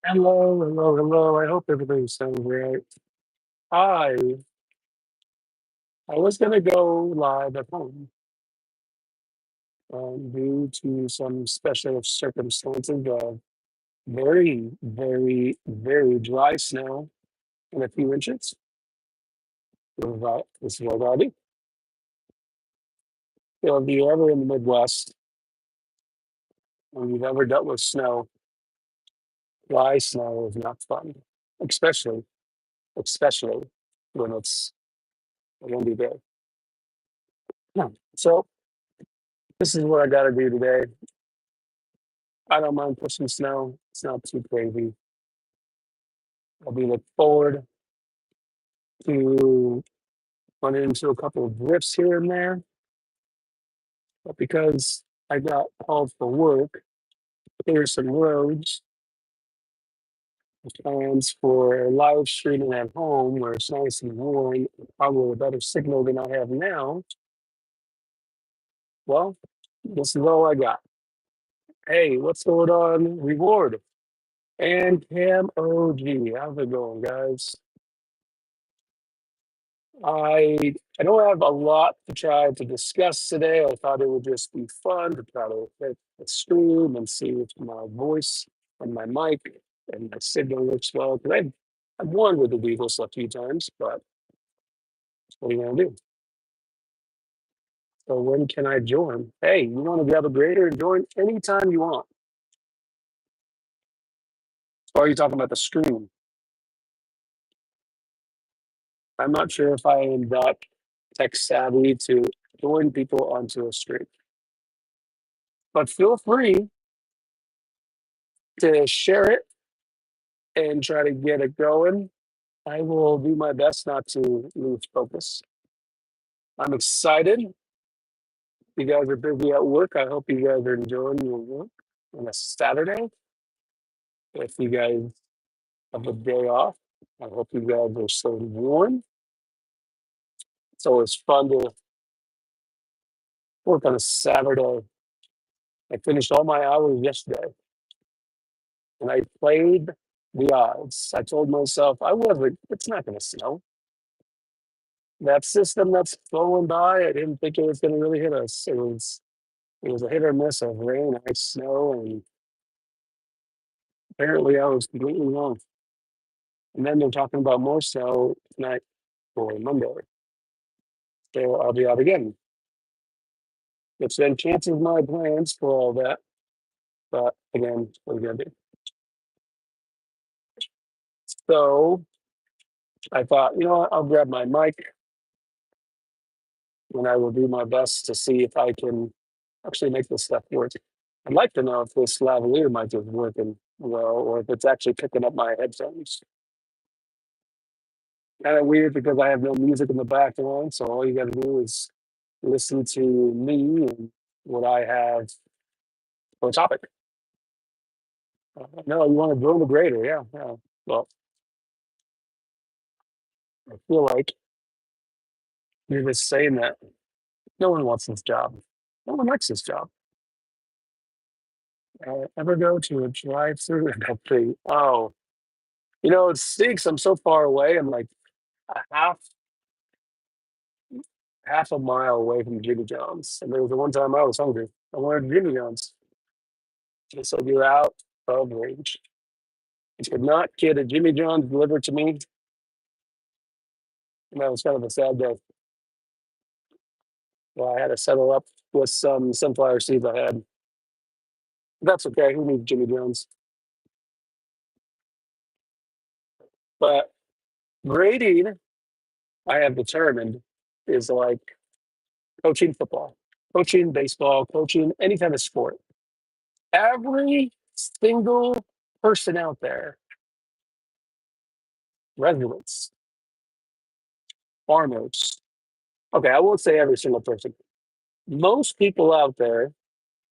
Hello, hello, hello. I hope everything's going great. I I was gonna go live at home, due to some special circumstances of very, very, very dry snow and a few inches. This is already. So if you're ever in the Midwest and you've ever dealt with snow, dry snow is not fun, especially, especially when it's a windy day. Yeah. So this is what I got to do today. I don't mind pushing snow. It's not too crazy. I'll be looking forward to running into a couple of drifts here and there. But because I got called for work, there's some roads, plans for live streaming at home where it's nice and warm, probably a better signal than I have now. Well, this is all I got. Hey, what's going on? Reward and Cam OG. How's it going, guys? I don't have a lot to try to discuss today. I thought it would just be fun to try to hit the stream and see if my voice and my mic and my signal works well. Because I've wanted to do this a few times, but what are you gonna do? So when can I join? Hey, you want to grab a grader and join anytime you want. Or are you talking about the stream? I'm not sure if I am that tech savvy to join people onto a stream, but feel free to share it and try to get it going. I will do my best not to lose focus. I'm excited. You guys are busy at work. I hope you guys are enjoying your work on a Saturday. If you guys have a day off, I hope you guys are so warm. So it's fun to work on a Saturday. I finished all my hours yesterday and I played the odds. I told myself it's not going to snow. That system that's going by, I didn't think it was going to really hit us. It was a hit or miss of rain, ice, snow, and apparently I was completely wrong. And then they're talking about more snow tonight for Monday. So I'll be out again. Which then chances my plans for all that. But again, what are you gonna do? So I thought, you know what, I'll grab my mic and I will do my best to see if I can actually make this stuff work. I'd like to know if this lavalier mic is working well or if it's actually picking up my headphones. Kind of weird because I have no music in the background, so all you got to do is listen to me and what I have for a topic. No, you want to grow the grader, yeah, yeah. Well, I feel like you're just saying that no one wants this job. No one likes this job. Ever go to a drive-through and have to? Oh, it stinks. I'm so far away. I'm like a half a mile away from Jimmy John's, and there was the one time I was hungry. I wanted Jimmy John's. So you're out of range. I could not get a Jimmy John's delivered to me. And that was kind of a sad day. Well, I had to settle up with some sunflower seeds I had. That's okay. Who needs Jimmy John's? But grading, I have determined, is like coaching football, coaching baseball, coaching any kind of sport. Every single person out there, residents, farmers, okay, I won't say every single person. Most people out there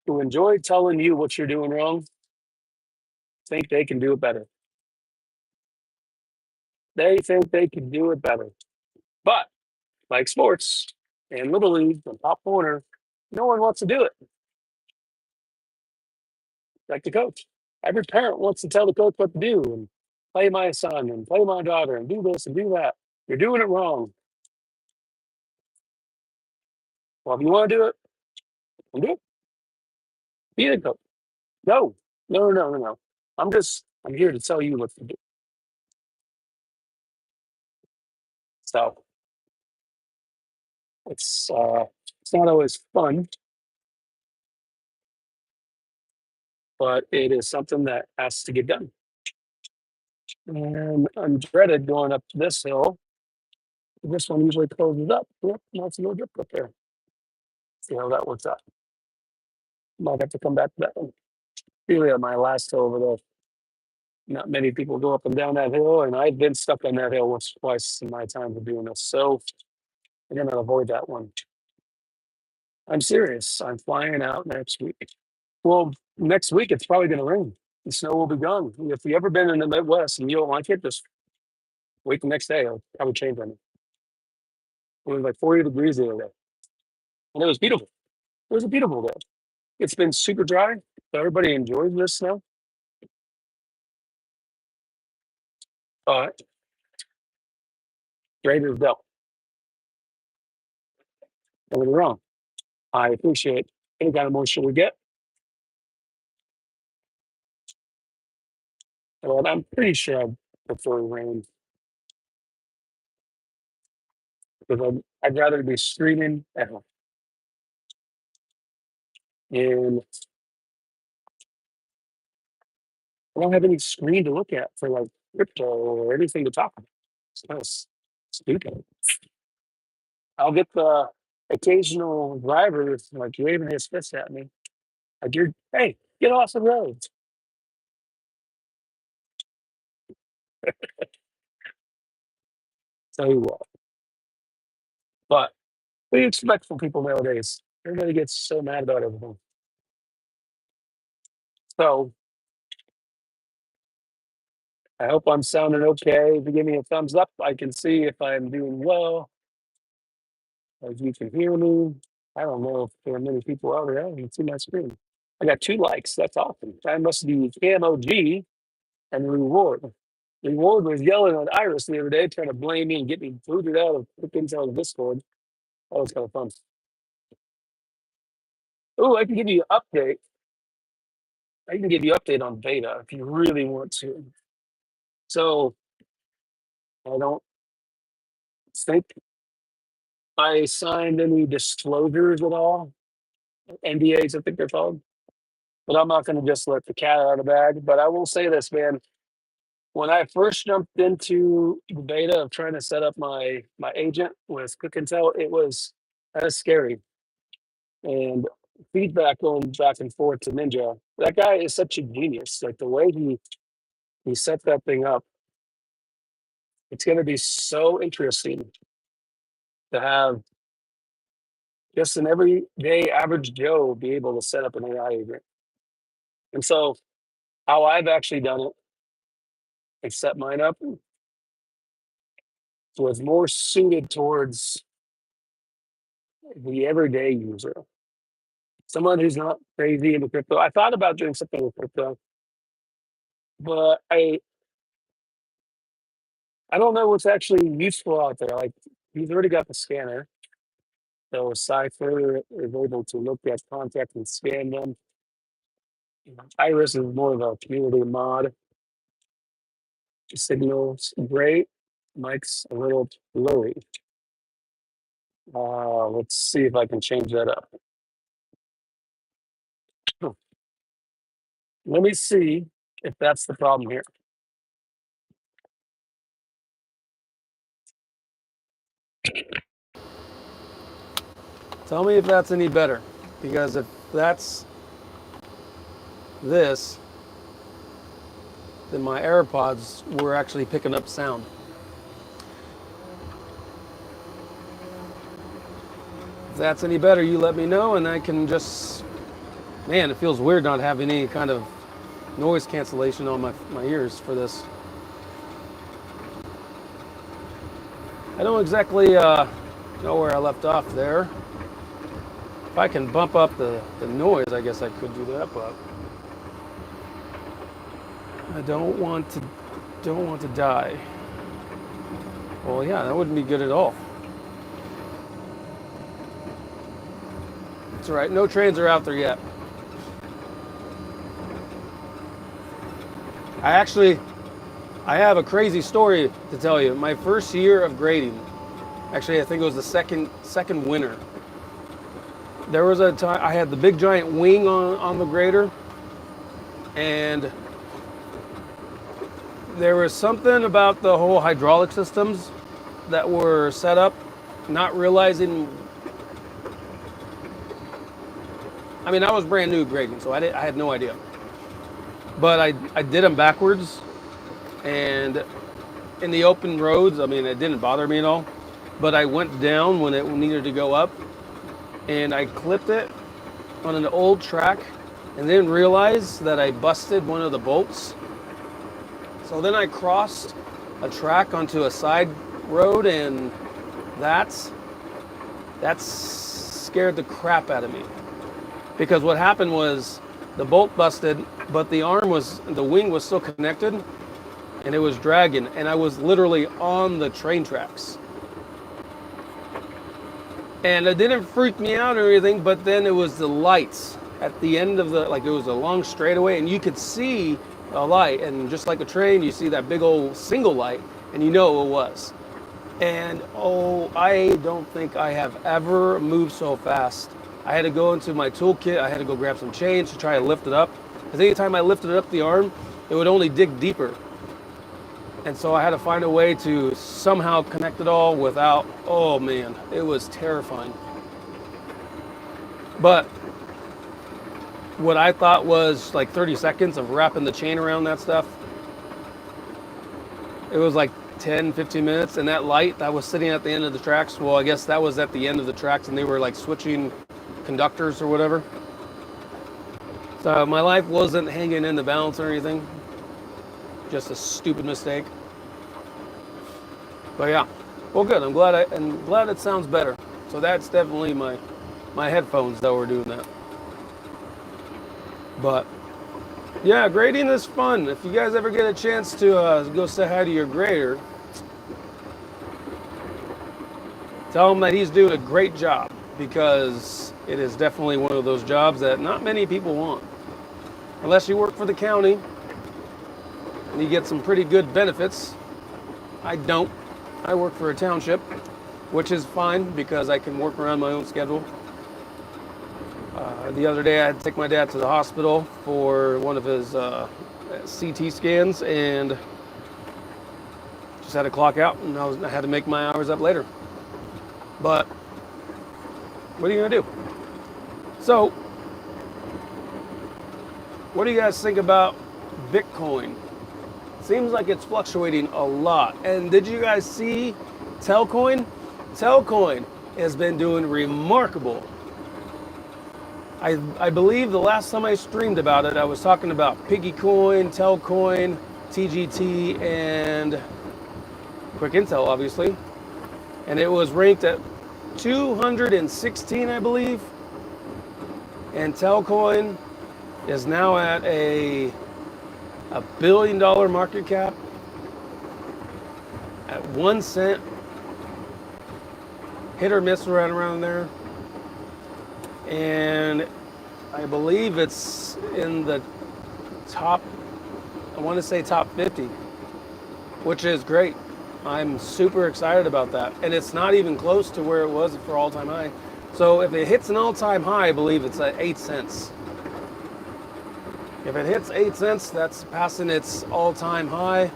who enjoy telling you what you're doing wrong think they can do it better. They think they can do it better. But like sports and Little League and Pop Warner, no one wants to do it like the coach. Every parent wants to tell the coach what to do and play my son and play my daughter and do this and do that. You're doing it wrong. Well, if you want to do it, then do it. Be the coach. No, no, no, no, no. I'm here to tell you what to do. So it's not always fun, but it is something that has to get done. And I'm dreaded going up this hill. This one usually closes up. Yep, that's a little dip up there. See how that works out. Might have to come back to that one. Really at my last hill over there. Not many people go up and down that hill, and I've been stuck on that hill once or twice in my time of doing this. So I'm gonna avoid that one. I'm serious. I'm flying out next week. Well, next week it's probably gonna rain. The snow will be gone. If you ever been in the Midwest and you don't like it, just wait the next day. It'll probably change on you. It was like 40 degrees the other day, and it was beautiful. It was a beautiful day. It's been super dry, so everybody enjoys this snow. But great as well. Don't get me wrong. I appreciate any kind of moisture we get, but I'm pretty sure I prefer rain because I'd rather be streaming at home. And I don't have any screen to look at for like crypto or anything to talk about. It's kind of stupid. I'll get the occasional driver like waving his fist at me. Like you're, hey, get off the road. Tell you what. But what do you expect from people nowadays? Everybody gets so mad about everything. So I hope I'm sounding okay. If you give me a thumbs up, I can see if I'm doing well. If you can hear me. I don't know if there are many people out there. I can see my screen. I got 2 likes. That's awesome. That must be Camo G and Reward. Reward was yelling at Iris the other day, trying to blame me and get me booted out of Intel Discord. That was kind of fun. Oh, I can give you an update. I can give you an update on beta if you really want to. So I don't think I signed any disclosures at all. NDAs, I think they're called. But I'm not going to just let the cat out of the bag. But I will say this, man. When I first jumped into the beta of trying to set up my agent with Cook and Tell, it was kind of scary. And feedback going back and forth to Ninja. That guy is such a genius. Like the way he set that thing up, it's going to be so interesting to have just an everyday average Joe be able to set up an AI agent. And so, how I've actually done it and set mine up was more suited towards the everyday user, someone who's not crazy into crypto. I thought about doing something with crypto, but I don't know what's actually useful out there. Like he's already got the scanner, so Cypher is able to look at contact and scan them. Iris is more of a community mod. Signals great. Mike's a little blurry. Let's see if I can change that up. Let me see if that's the problem here. Tell me if that's any better, because if that's this, then my AirPods were actually picking up sound. If that's any better, you let me know, and I can just, man, it feels weird not having any kind of noise cancellation on my ears for this. I don't exactly know where I left off there. If I can bump up the noise, I guess I could do that, but I don't want to die. Well, yeah, that wouldn't be good at all. That's all right. No trains are out there yet. I have a crazy story to tell you. My first year of grading, actually, I think it was the second winter. There was a time I had the big giant wing on the grader, and there was something about the whole hydraulic systems that were set up, not realizing. I mean, I was brand new grading, so I had no idea. But I did them backwards, and in the open roads, I mean, it didn't bother me at all. But I went down when it needed to go up, and I clipped it on an old track, and didn't realize that I busted one of the bolts. So then I crossed a track onto a side road, and that scared the crap out of me. Because what happened was the bolt busted, but the wing was still connected, and it was dragging, and I was literally on the train tracks. And it didn't freak me out or anything, but then it was the lights at the end of it was a long straightaway, and you could see a light, and just like a train, you see that big old single light, and you know it was. And I don't think I have ever moved so fast. I had to go into my toolkit, I had to go grab some chains to try to lift it up. Because anytime I lifted up the arm, it would only dig deeper. And so I had to find a way to somehow connect it all without, oh man, it was terrifying. But what I thought was like 30 seconds of wrapping the chain around that stuff, it was like 10, 15 minutes. And that light that was sitting at the end of the tracks, well, I guess that was at the end of the tracks, and they were like switching conductors or whatever. So my life wasn't hanging in the balance or anything. Just a stupid mistake. But yeah, well, good. I'm glad it sounds better. So that's definitely my headphones that were doing that. But yeah, grading is fun. If you guys ever get a chance to go say hi to your grader, tell him that he's doing a great job, because it is definitely one of those jobs that not many people want. Unless you work for the county and you get some pretty good benefits. I don't. I work for a township, which is fine because I can work around my own schedule. The other day I had to take my dad to the hospital for one of his CT scans, and just had to clock out, and I had to make my hours up later. But what are you going to do? So, what do you guys think about Bitcoin? Seems like it's fluctuating a lot. And did you guys see Telcoin? Telcoin has been doing remarkable. I believe the last time I streamed about it, I was talking about Piggycoin, Telcoin, TGT, and Quick Intel, obviously. And it was ranked at 216, I believe. And Telcoin is now at a $1 billion market cap at 1 cent. Hit or miss around there. And I believe it's in the top, I want to say top 50, which is great. I'm super excited about that. And it's not even close to where it was for all-time high. So if it hits an all-time high, I believe it's at 8 cents. If it hits 8 cents, that's passing its all-time high.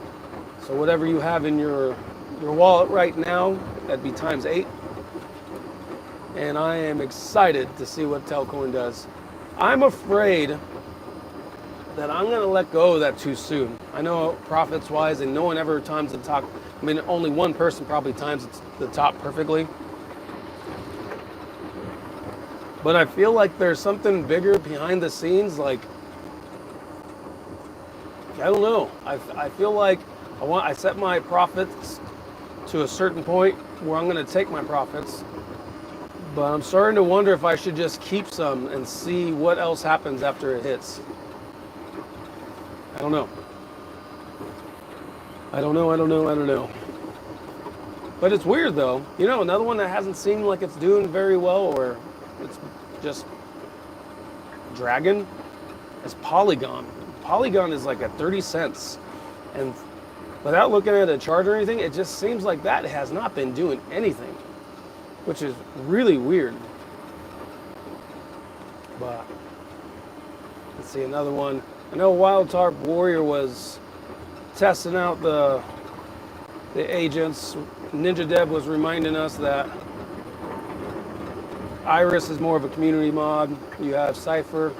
So whatever you have in your wallet right now, that'd be times 8. And I am excited to see what Telcoin does. I'm afraid that I'm going to let go of that too soon. I know profits-wise, and no one ever times the top. I mean, only one person probably times the top perfectly. But I feel like there's something bigger behind the scenes. Like, I don't know. I feel like I set my profits to a certain point where I'm going to take my profits. But I'm starting to wonder if I should just keep some and see what else happens after it hits. I don't know. I don't know. But it's weird though. You know, another one that hasn't seemed like it's doing very well, or it's just dragging, is Polygon. Polygon is like at 30 cents. And without looking at a chart or anything, it just seems like that has not been doing anything, which is really weird. But let's see another one. I know Wild Tarp Warrior was testing out the agents. Ninja Dev was reminding us that Iris is more of a community mod. You have Cypher.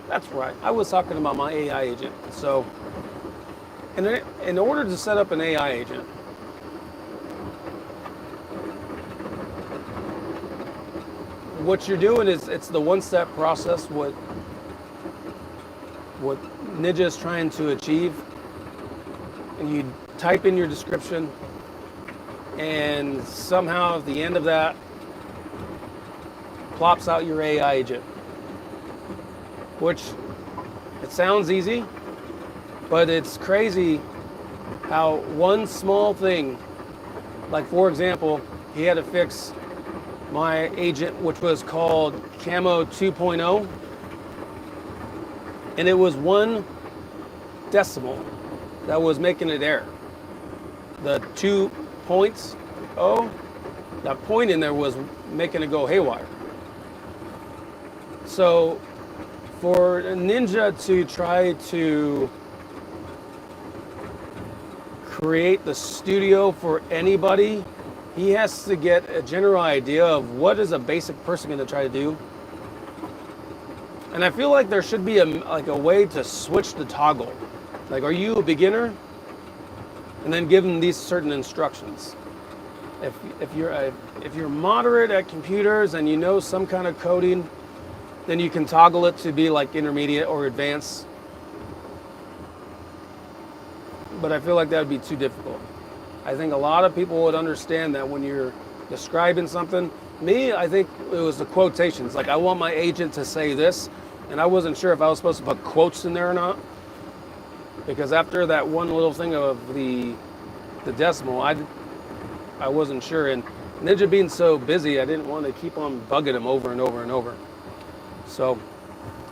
That's right. I was talking about my AI agent. So in order to set up an AI agent, what you're doing is it's the one-step process what Ninja is trying to achieve. And you type in your description, and somehow at the end of that plops out your AI agent, which it sounds easy, but it's crazy how one small thing, like for example, he had to fix my agent, which was called Camo 2.0, and it was one decimal that was making it error. The 2 points, that point in there was making it go haywire. So for Ninja to try to create the studio for anybody, he has to get a general idea of what is a basic person going to try to do. And I feel like there should be a way to switch the toggle. Like, are you a beginner? And then give them these certain instructions. If you're moderate at computers and you know some kind of coding, then you can toggle it to be like intermediate or advanced. But I feel like that would be too difficult. I think a lot of people would understand that when you're describing something. Me, I think it was the quotations. Like, I want my agent to say this, and I wasn't sure if I was supposed to put quotes in there or not. Because after that one little thing of the decimal, I wasn't sure. And Ninja being so busy, I didn't want to keep on bugging him over and over and over. So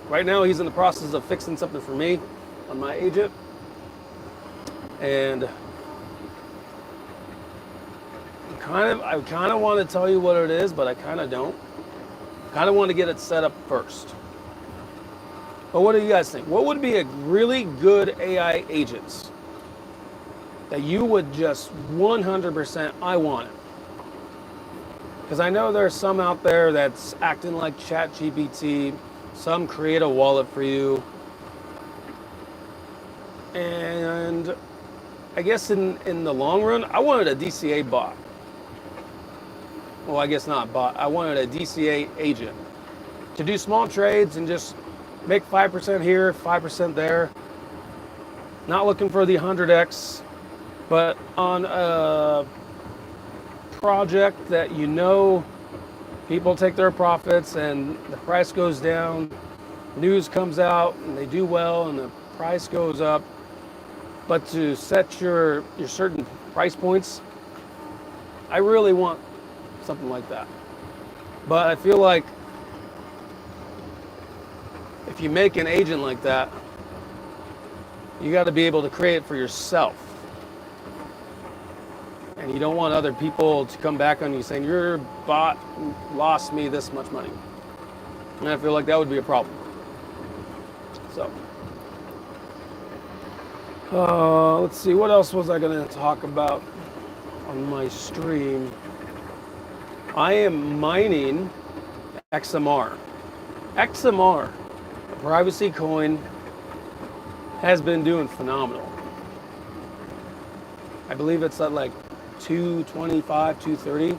right now he's in the process of fixing something for me on my agent. And I kind of want to tell you what it is, but I kind of don't. Kind of want to get it set up first. But what do you guys think? What would be a really good AI agent that you would just 100%, I want it? Because I know there's some out there that's acting like ChatGPT. Some create a wallet for you. And I guess in the long run, I wanted a DCA bot. Well, I guess not bot. I wanted a DCA agent to do small trades and just make 5% here, 5% there. Not looking for the 100x, but on a project that you know people take their profits and the price goes down, news comes out and they do well and the price goes up. But to set your certain price points, I really want something like that. But I feel like if you make an agent like that, you got to be able to create it for yourself. And you don't want other people to come back on you saying, your bot lost me this much money. And I feel like that would be a problem. So, let's see, what else was I going to talk about on my stream? I am mining XMR. XMR, a privacy coin, has been doing phenomenal. I believe it's at like 225, 230.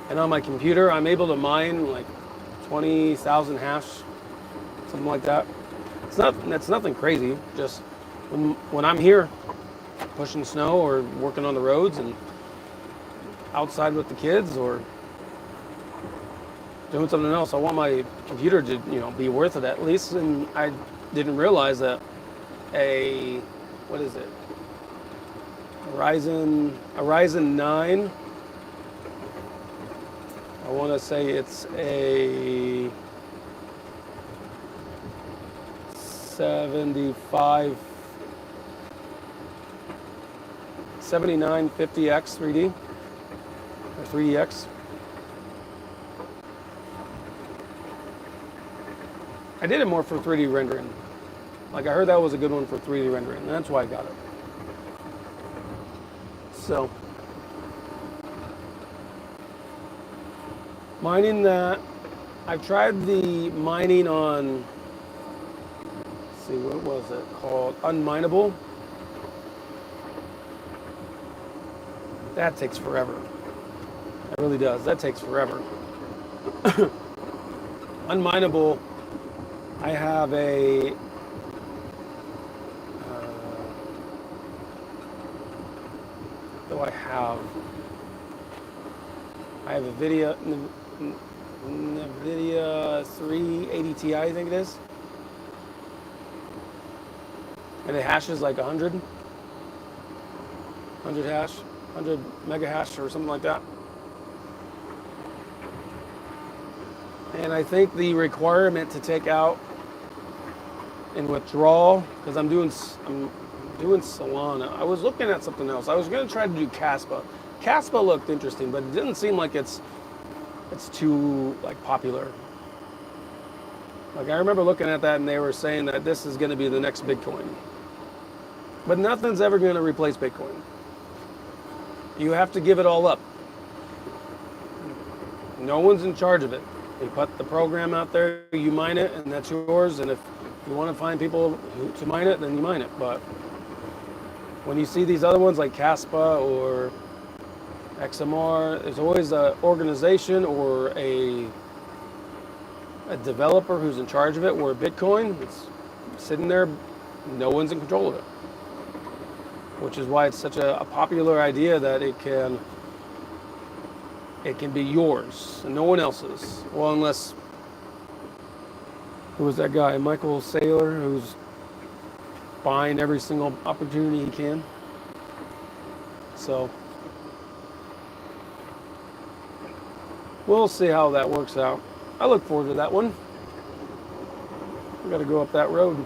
And on my computer, I'm able to mine like 20,000 hash, something like that. It's nothing crazy. Just when I'm here pushing snow or working on the roads and outside with the kids or doing something else, I want my computer to, be worth it at least. And I didn't realize that Ryzen 9. I want to say it's a 7950X 3D or 3DX. I did it more for 3D rendering. Like, I heard that was a good one for 3D rendering, and that's why I got it. So, mining that. I've tried the mining on, let's see, what was it called? Unminable. That takes forever. It really does. That takes forever. Unminable, I have a I have a NVIDIA 380 Ti, I think it is. And it hashes like 100 mega hash or something like that. And I think the requirement to take out and withdraw, because I'm doing Solana. I was looking at something else. I was going to try to do Caspa. Caspa looked interesting, but it didn't seem like it's too like popular. Like, I remember looking at that and they were saying that this is going to be the next Bitcoin. But nothing's ever going to replace Bitcoin. You have to give it all up. No one's in charge of it. They put the program out there, you mine it, and that's yours. And if you want to find people to mine it, then you mine it. But when you see these other ones like Caspa or XMR, there's always an organization or a developer who's in charge of it, where Bitcoin, it's sitting there, no one's in control of it. Which is why it's such a popular idea that it can be yours and no one else's. Well, unless, who was that guy, Michael Saylor, who's buying every single opportunity he can. So we'll see how that works out. I look forward to that one. We got to go up that road.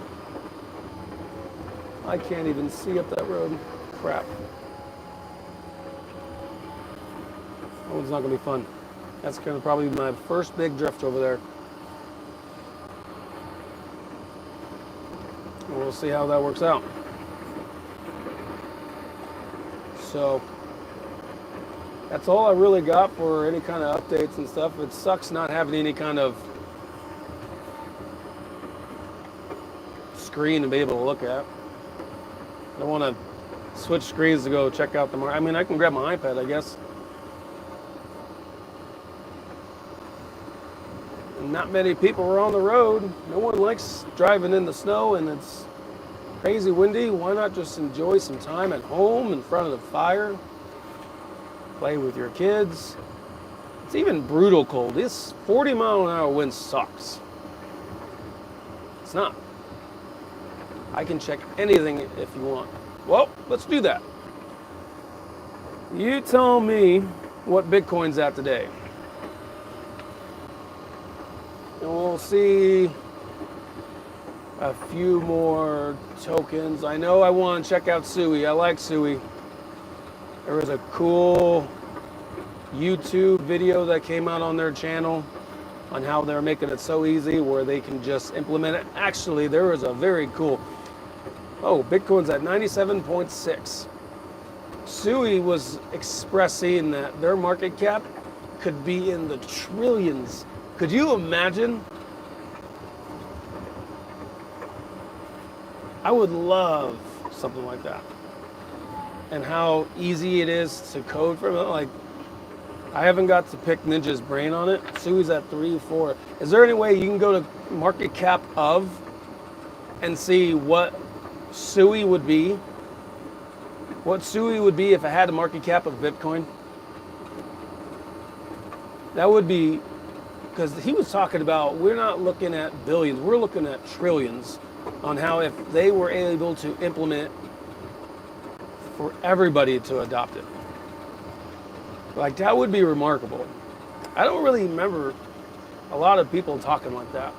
I can't even see up that road. Crap. That one's not going to be fun. That's going to probably be my first big drift over there. And we'll see how that works out. So that's all I really got for any kind of updates and stuff. It sucks not having any kind of screen to be able to look at. I don't want to switch screens to go check out the market. I mean, I can grab my iPad, I guess. Not many people are on the road. No one likes driving in the snow, and it's crazy windy. Why not just enjoy some time at home in front of the fire? Play with your kids. It's even brutal cold. This 40-mile-an-hour wind sucks. It's not. I can check anything if you want. Well, let's do that. You tell me what Bitcoin's at today. And we'll see a few more tokens. I know I want to check out Sui. I like Sui. There was a cool YouTube video that came out on their channel on how they're making it so easy where they can just implement it. Actually, there was a very cool... Oh, Bitcoin's at 97.6. Sui was expressing that their market cap could be in the trillions. Could you imagine? I would love something like that. And how easy it is to code for it. Like, I haven't got to pick Ninja's brain on it. Sui's at 3, 4. Is there any way you can go to market cap of and see what Sui would be? What Sui would be if it had a market cap of Bitcoin? That would be, because he was talking about, we're not looking at billions, we're looking at trillions, on how if they were able to implement for everybody to adopt it. Like, that would be remarkable. I don't really remember a lot of people talking like that.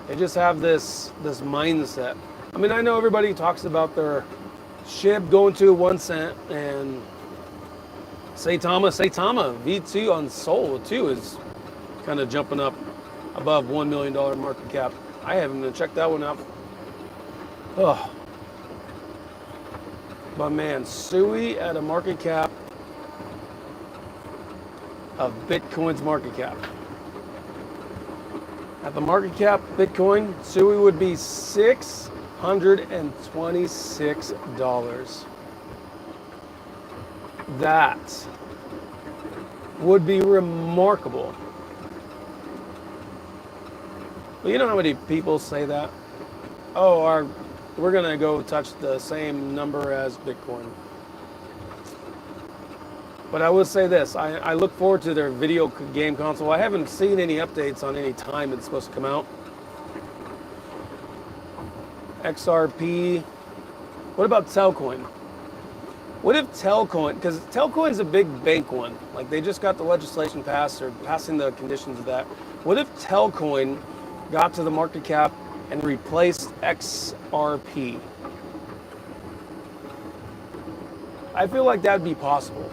They just have this mindset. I mean, I know everybody talks about their SHIB going to 1 cent, and Saitama V2 on Sol too is kind of jumping up above $1 million market cap. I haven't even checked that one out. Oh. But man, Sui at a market cap of Bitcoin's market cap. At the market cap, Bitcoin, Sui would be $626. That would be remarkable. But you know how many people say that? Oh, we're gonna go touch the same number as Bitcoin. But I will say this, I look forward to their video game console. I haven't seen any updates on any time it's supposed to come out. XRP. What about Telcoin? What if Telcoin, because Telcoin's a big bank one, like they just got the legislation passed or passing the conditions of that. What if Telcoin got to the market cap and replaced XRP? I feel like that'd be possible.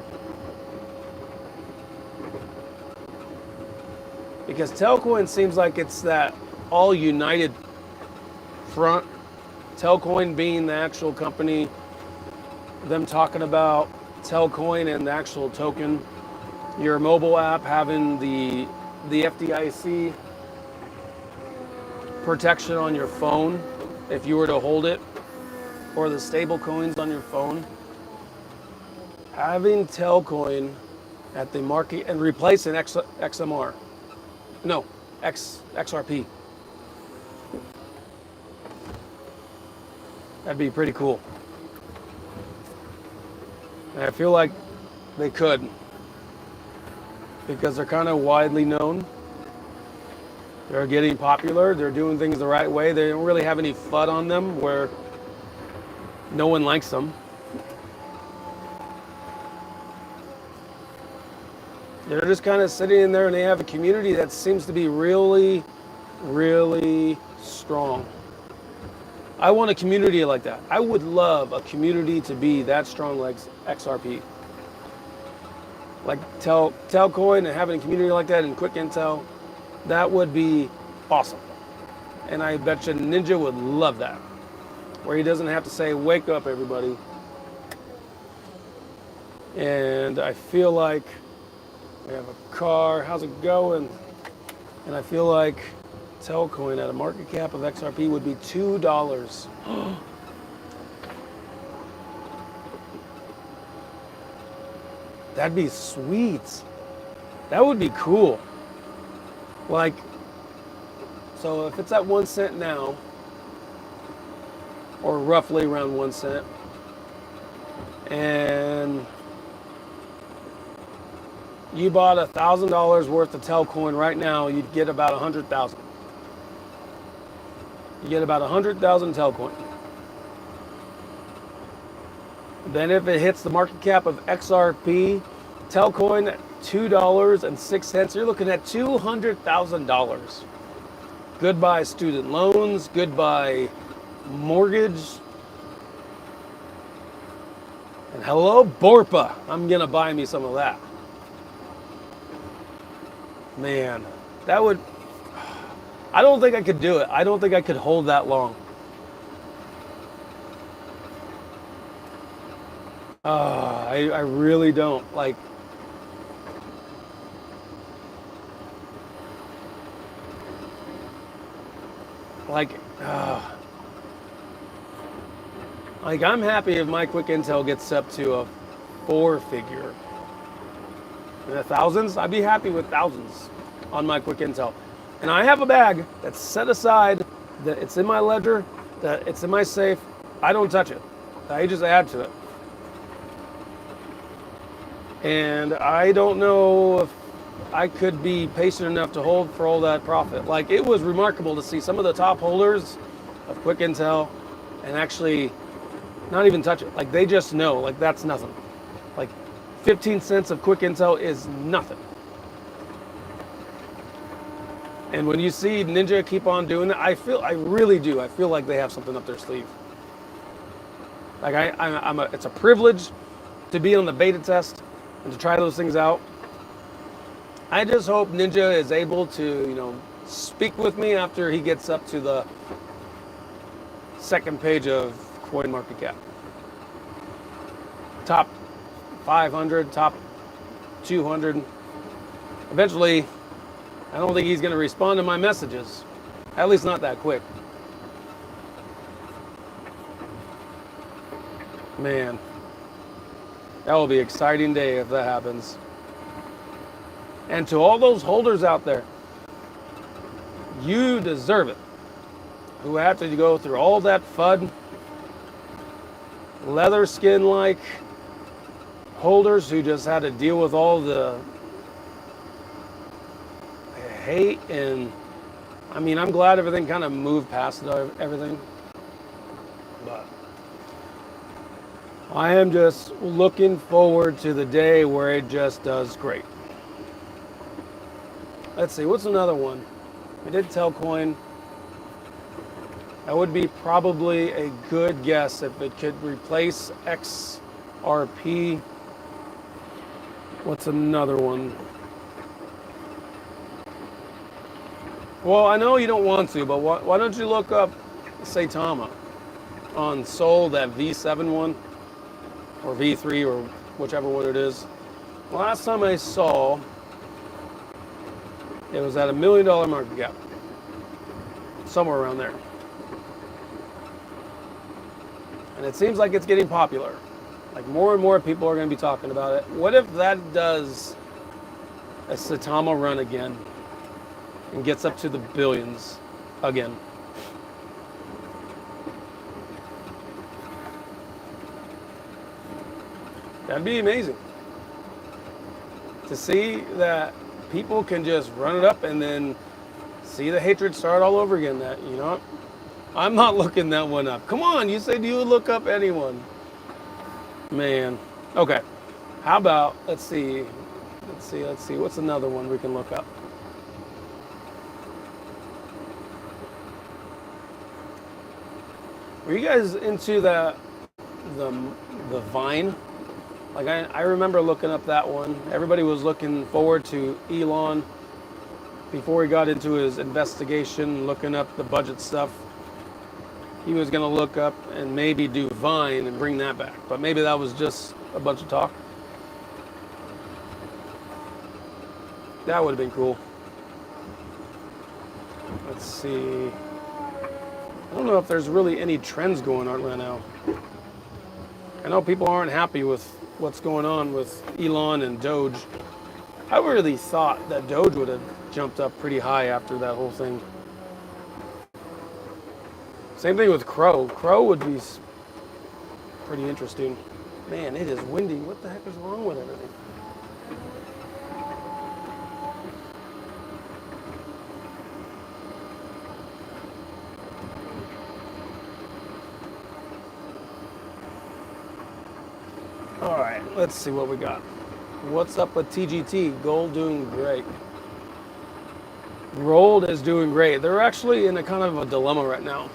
Because Telcoin seems like it's that all united front. Telcoin being the actual company, them talking about Telcoin and the actual token, your mobile app having the FDIC protection on your phone if you were to hold it, or the stable coins on your phone. Having Telcoin at the market and replacing XMR. No, XRP. That'd be pretty cool. And I feel like they could, because they're kind of widely known. They're getting popular. They're doing things the right way. They don't really have any FUD on them where no one likes them. They're just kind of sitting in there, and they have a community that seems to be really, really strong. I want a community like that. I would love a community to be that strong like XRP. Like Telcoin and having a community like that and Quick Intel, that would be awesome. And I bet you Ninja would love that. Where he doesn't have to say, wake up everybody. And I feel like we have a car, how's it going? And I feel like Telcoin at a market cap of XRP would be $2. That'd be sweet. That would be cool. Like, so if it's at 1 cent now, or roughly around 1 cent, and you bought $1,000 worth of Telcoin right now, you'd get about 100,000. You get about 100,000 Telcoin. Then if it hits the market cap of XRP, Telcoin at $2.06, you're looking at $200,000. Goodbye student loans, goodbye mortgage. And hello, Borpa. I'm gonna buy me some of that. Man, that would, I don't think I could do it. I don't think I could hold that long. I really don't. Like, I'm happy if my Quick Intel gets up to a 4-figure. In the thousands, I'd be happy with thousands on my Quick Intel. And I have a bag that's set aside, that it's in my ledger, that it's in my safe. I don't touch it. I just add to it. And I don't know if I could be patient enough to hold for all that profit. Like, it was remarkable to see some of the top holders of Quick Intel and actually not even touch it. Like they just know, like that's nothing. Like 15 cents of quick intel is nothing. And when you see Ninja keep on doing that, I really do. I feel like they have something up their sleeve. Like it's a privilege to be on the beta test and to try those things out. I just hope Ninja is able to, speak with me after he gets up to the second page of CoinMarketCap. Top 500, top 200. Eventually, I don't think he's going to respond to my messages. At least not that quick. Man, that will be an exciting day if that happens. And to all those holders out there, you deserve it. Who had to go through all that FUD, leather skin-like holders who just had to deal with all the hate. And I'm glad everything kind of moved past everything. But I am just looking forward to the day where it just does great. Let's see, what's another one? I did Telcoin. That would be probably a good guess if it could replace XRP. What's another one? Well, I know you don't want to, but why don't you look up Saitama on Sol, that V7 one, or V3, or whichever one it is. Last time I saw, it was at $1 million market cap, somewhere around there. And it seems like it's getting popular. Like more and more people are going to be talking about it. What if that does a Saitama run again and gets up to the billions again? That'd be amazing. To see that people can just run it up and then see the hatred start all over again. That, I'm not looking that one up. Come on, you said you would look up anyone. Man. Okay. How about, let's see. What's another one we can look up? Were you guys into the Vine? Like I remember looking up that one. Everybody was looking forward to Elon before he got into his investigation, looking up the budget stuff. He was going to look up and maybe do Vine and bring that back. But maybe that was just a bunch of talk. That would have been cool. Let's see. I don't know if there's really any trends going on right now. I know people aren't happy with what's going on with Elon and Doge. I really thought that Doge would have jumped up pretty high after that whole thing. Same thing with Crow. Crow would be pretty interesting. Man, it is windy. What the heck is wrong with everything? All right, let's see what we got. What's up with TGT? Gold doing great. Gold is doing great. They're actually in a kind of a dilemma right now,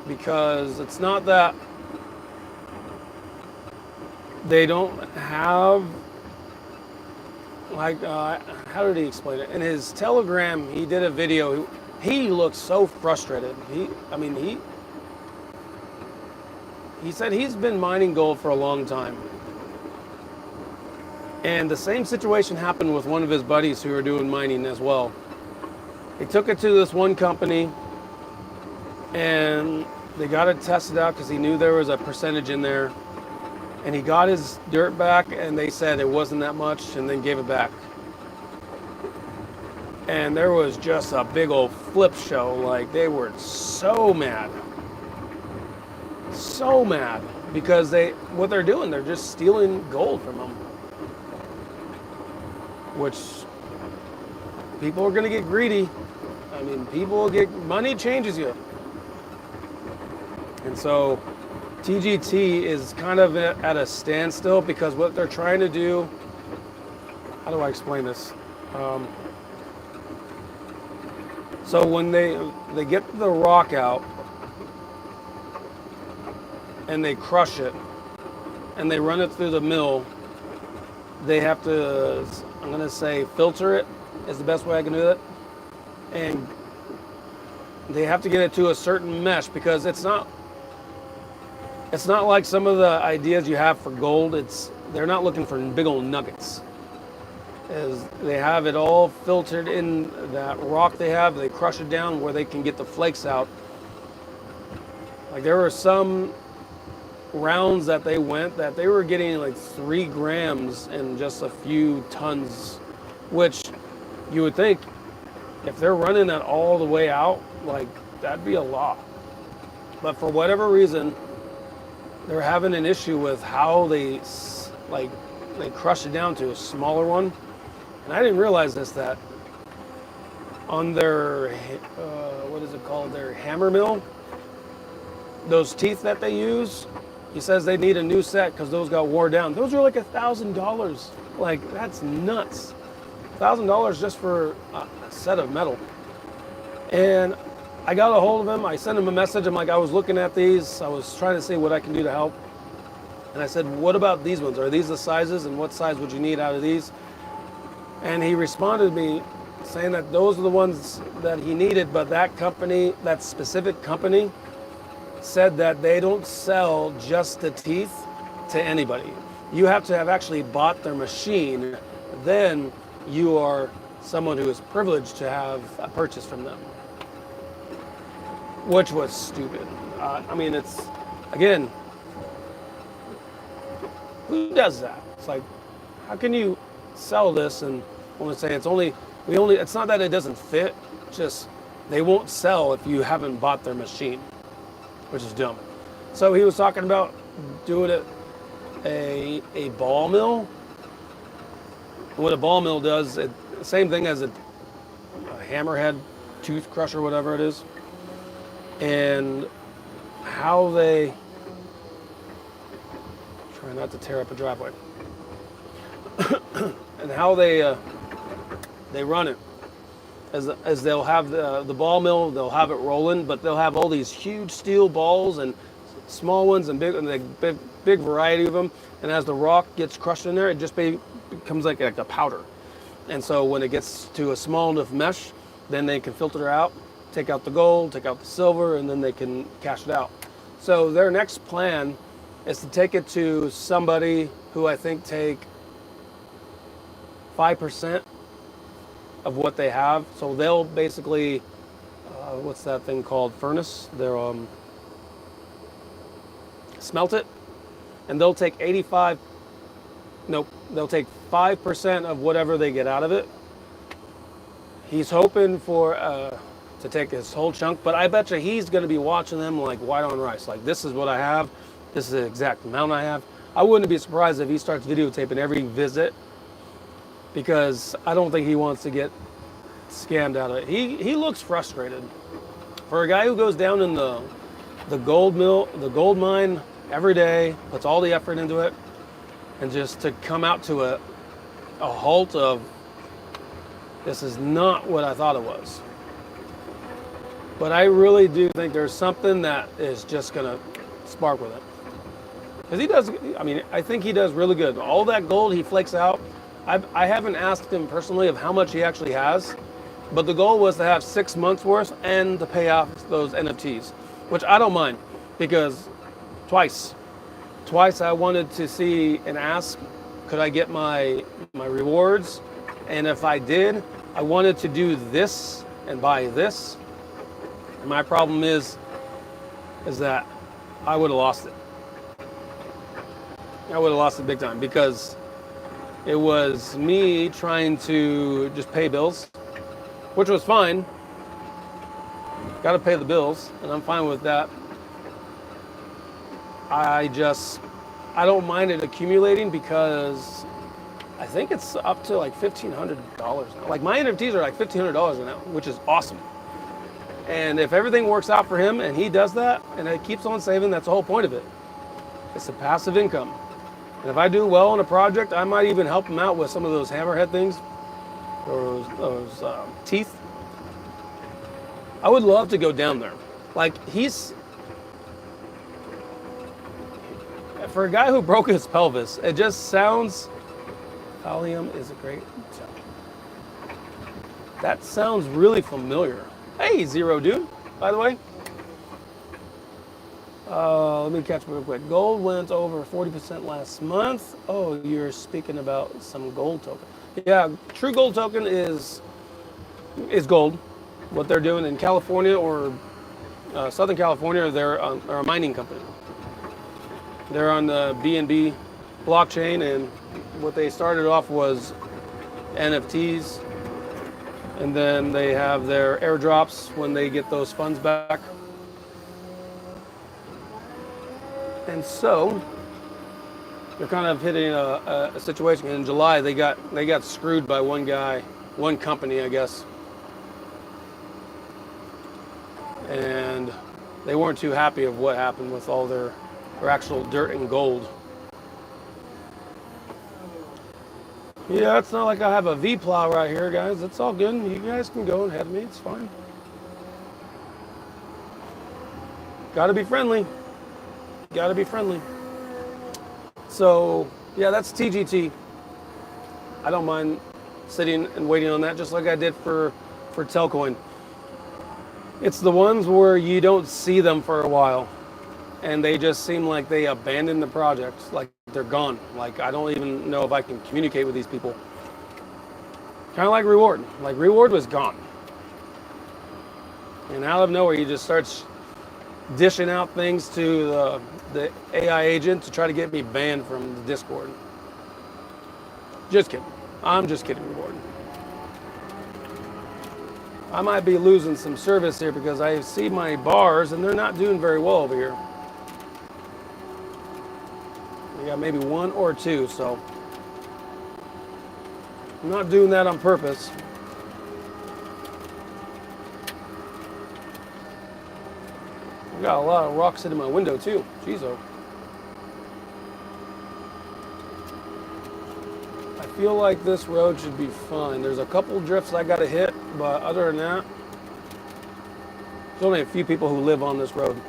because it's not that they don't have, like, how did he explain it? In his Telegram, he did a video. He looked so frustrated. He said he's been mining gold for a long time. And the same situation happened with one of his buddies who were doing mining as well. He took it to this one company and they got it tested out because he knew there was a percentage in there. And he got his dirt back and they said it wasn't that much and then gave it back. And there was just a big old flip show. Like, they were so mad. So mad because what they're doing, they're just stealing gold from them. Which people are going to get greedy. People will get, money changes you. And so TGT is kind of at a standstill because what they're trying to do, how do I explain this? So when they get the rock out and they crush it and they run it through the mill, they have to, I'm going to say, filter it is the best way I can do that. And they have to get it to a certain mesh because it's not like some of the ideas you have for gold. They're not looking for big old nuggets. As they have it all filtered in that rock they have, they crush it down where they can get the flakes out. Like there were some rounds that they were getting like 3 grams in just a few tons, which you would think if they're running that all the way out, like that'd be a lot. But for whatever reason, they're having an issue with how they crush it down to a smaller one. And I didn't realize that on their, what is it called, their hammer mill, those teeth that they use, he says they need a new set because those got wore down. Those are like $1,000. Like, that's nuts. $1,000 just for a set of metal. And I got a hold of him. I sent him a message. I'm like, I was looking at these. I was trying to see what I can do to help. And I said, what about these ones? Are these the sizes? And what size would you need out of these? And he responded to me saying that those are the ones that he needed, but that company, that specific company, said that they don't sell just the teeth to anybody. You have to have actually bought their machine. Then you are someone who is privileged to have a purchase from them. Which was stupid. I mean, it's, again, who does that? It's like, how can you sell this and only say it's not that it doesn't fit, just they won't sell if you haven't bought their machine, which is dumb. So he was talking about doing it a ball mill. What a ball mill does, same thing as a hammerhead tooth crusher, whatever it is. And how they try not to tear up a driveway. And how they run it, as they'll have the ball mill, they'll have it rolling, but they'll have all these huge steel balls and small ones and big variety of them. And as the rock gets crushed in there, it just becomes like a powder. And so when it gets to a small enough mesh, then they can filter it out, take out the gold, take out the silver, and then they can cash it out. So their next plan is to take it to somebody who I think take 5% of what they have. So they'll basically, what's that thing called? Furnace? They'll smelt it, and they'll take 5% of whatever they get out of it. He's hoping for to take his whole chunk, but I bet you he's going to be watching them like white on rice. Like, this is what I have. This is the exact amount I have. I wouldn't be surprised if he starts videotaping every visit, because I don't think he wants to get scammed out of it. He looks frustrated. For a guy who goes down in the gold mine every day, puts all the effort into it, and just to come out to a halt of, this is not what I thought it was. But I really do think there's something that is just gonna spark with it. Because he does, I mean, I think he does really good. All that gold he flakes out, I haven't asked him personally of how much he actually has, but the goal was to have 6 months worth and to pay off those NFTs, which I don't mind, because twice I wanted to see and ask, could I get my rewards? And if I did, I wanted to do this and buy this. And my problem is that I would have lost it. I would have lost it big time, because it was me trying to just pay bills, which was fine. Got to pay the bills, and I'm fine with that. I don't mind it accumulating, because I think it's up to like $1,500 now. Like, my NFTs are like $1,500 now, which is awesome. And if everything works out for him and he does that and it keeps on saving, that's the whole point of it. It's a passive income. And if I do well on a project, I might even help them out with some of those hammerhead things or those teeth. I would love to go down there. Like for a guy who broke his pelvis, it just sounds, Thallium is a great, that sounds really familiar. Hey, Zero Dude, by the way. Let me catch me real quick. Gold went over 40% last month. Oh, you're speaking about some gold token. Yeah, True Gold token is gold. What they're doing in California or Southern California, they're a mining company. They're on the BNB blockchain, and what they started off was NFTs, and then they have their airdrops when they get those funds back. And so they're kind of hitting a situation. In July, they got screwed by one guy, one company, I guess, and they weren't too happy of what happened with all their actual dirt and gold. Yeah, it's not like I have a V-plow right here, guys. It's all good. You guys can go ahead of me. It's fine. Gotta be friendly. Gotta be friendly. So, yeah, that's TGT. I don't mind sitting and waiting on that, just like I did for Telcoin. It's the ones where you don't see them for a while, and they just seem like they abandoned the project, like they're gone. Like I don't even know if I can communicate with these people. Kind of like Reward. Like Reward was gone, and out of nowhere, you just start dishing out things to the AI agent to try to get me banned from the Discord. Just kidding. I'm just kidding, Reward. I might be losing some service here because I see my bars and they're not doing very well over here. We got maybe one or two, so I'm not doing that on purpose. I got a lot of rocks in my window too. Jeez-o. I feel like this road should be fine. There's a couple drifts I gotta hit, but other than that, there's only a few people who live on this road.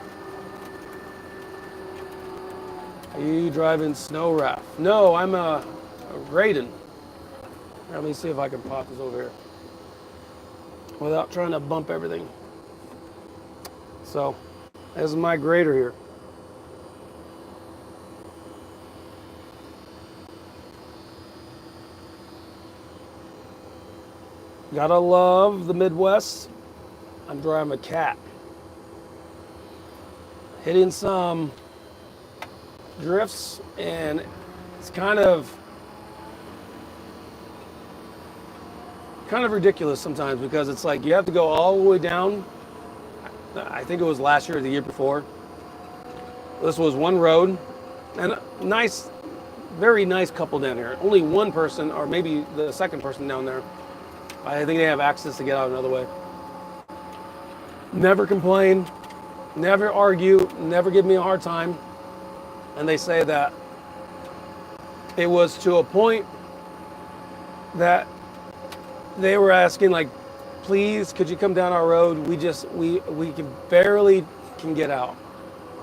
Are you driving snow raft? No, I'm a Raiden. Let me see if I can pop this over here without trying to bump everything. So, this is my grader here. Gotta love the Midwest. I'm driving a cat. Hitting some drifts, and it's kind of ridiculous sometimes because it's like you have to go all the way down. I think it was last year or the year before. This was one road, and a nice, very nice couple down here. Only one person, or maybe the second person down there. I think they have access to get out another way. Never complain, never argue, never give me a hard time. And they say that it was to a point that they were asking, like, please, could you come down our road? We can barely get out.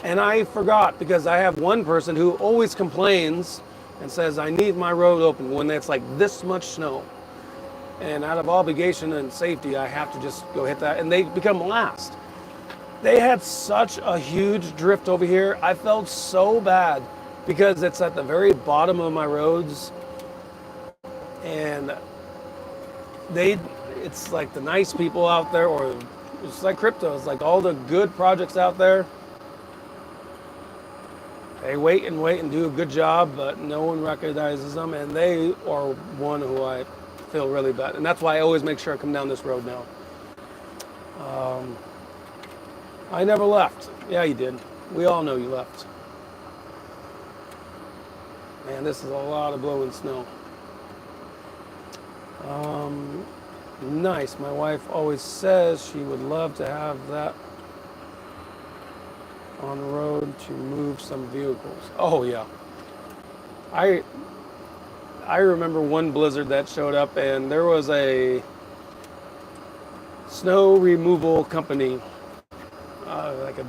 And I forgot because I have one person who always complains and says, I need my road open when it's like this much snow. And out of obligation and safety, I have to just go hit that. And they become last. They had such a huge drift over here. I felt so bad because it's at the very bottom of my roads. And it's like the nice people out there, or it's like crypto. It's like all the good projects out there. They wait and do a good job, but no one recognizes them. And they are one who I feel really bad. And that's why I always make sure I come down this road now. I never left. Yeah, you did. We all know you left. Man, this is a lot of blowing snow. Nice. My wife always says she would love to have that on the road to move some vehicles. Oh yeah, I I remember one blizzard that showed up, and there was a snow removal company, like a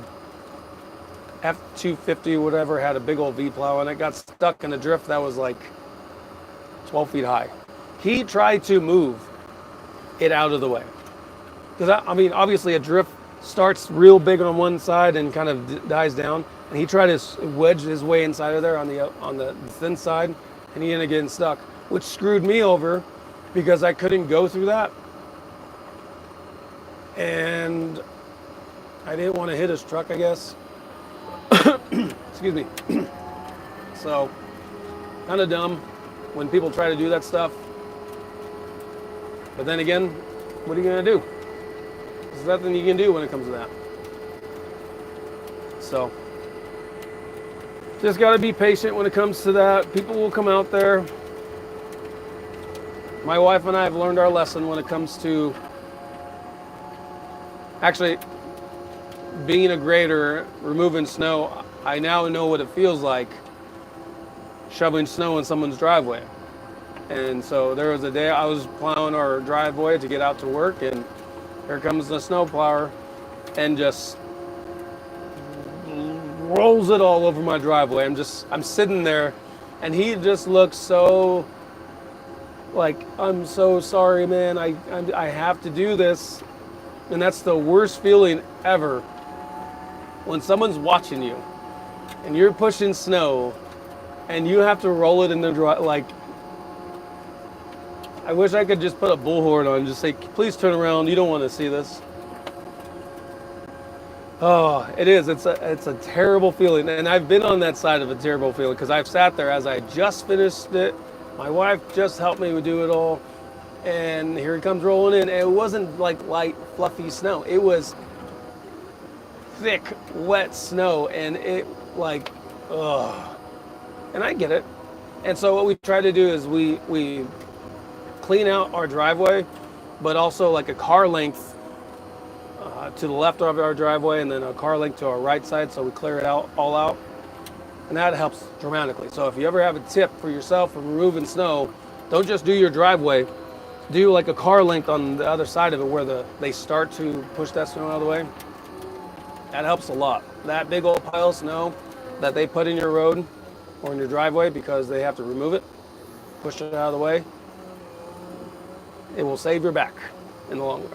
F-250, whatever, had a big old V-plow, and it got stuck in a drift that was like 12 feet high. He tried to move it out of the way. Because, I mean, obviously a drift starts real big on one side and kind of dies down. And he tried to wedge his way inside of there on the thin side, and he ended up getting stuck, which screwed me over because I couldn't go through that. And I didn't want to hit his truck, I guess. Excuse me. So, kind of dumb when people try to do that stuff. But then again, what are you going to do? There's nothing you can do when it comes to that. So, just got to be patient when it comes to that. People will come out there. My wife and I have learned our lesson when it comes to actually being a grader, removing snow. I now know what it feels like shoveling snow in someone's driveway. And so there was a day I was plowing our driveway to get out to work, and here comes the snow plower and just rolls it all over my driveway. I'm sitting there, and he just looks so like, I'm so sorry, man. I have to do this. And that's the worst feeling ever. When someone's watching you and you're pushing snow and you have to roll it in the dry, like, I wish I could just put a bullhorn on and just say, please turn around. You don't want to see this. Oh, it is. It's a terrible feeling. And I've been on that side of a terrible feeling because I've sat there as I just finished it. My wife just helped me do it all. And here it comes rolling in. And it wasn't like light, fluffy snow. It was thick, wet snow. And it like, ugh. And I get it. And so what we try to do is we clean out our driveway, but also like a car length to the left of our driveway and then a car length to our right side, so we clear it all out. And that helps dramatically. So if you ever have a tip for yourself for removing snow, don't just do your driveway. Do like a car length on the other side of it where they start to push that snow out of the way. That helps a lot. That big old pile of snow that they put in your road or in your driveway because they have to remove it, push it out of the way, it will save your back in the long run.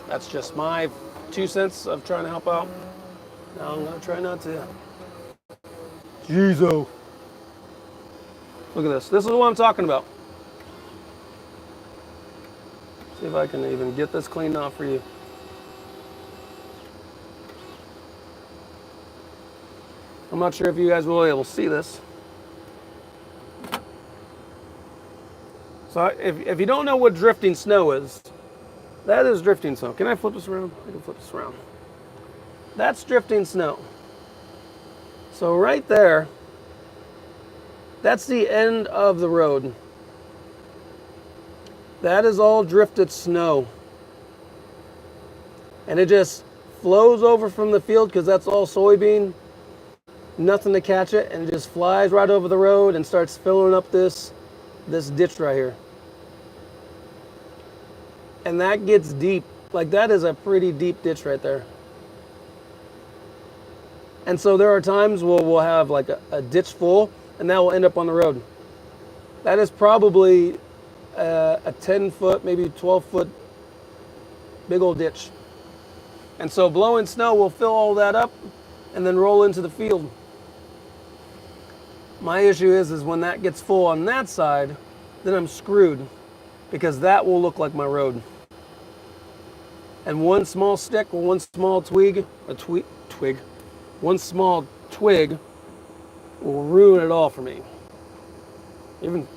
That's just my 2 cents of trying to help out. Now I'm going to try not to. Jeez-o. Look at this. This is what I'm talking about. See if I can even get this cleaned off for you. I'm not sure if you guys will be able to see this. So if you don't know what drifting snow is, that is drifting snow. Can I flip this around? I can flip this around. That's drifting snow. So right there, that's the end of the road. That is all drifted snow. And it just flows over from the field because that's all soybean. Nothing to catch it, and it just flies right over the road and starts filling up this ditch right here. And that gets deep. Like, that is a pretty deep ditch right there. And so there are times where we'll have like a ditch full, and that will end up on the road. That is probably a 10-foot, maybe 12-foot big old ditch. And so blowing snow will fill all that up and then roll into the field. My issue is when that gets full on that side, then I'm screwed because that will look like my road. And one small stick or one small one small twig will ruin it all for me. Even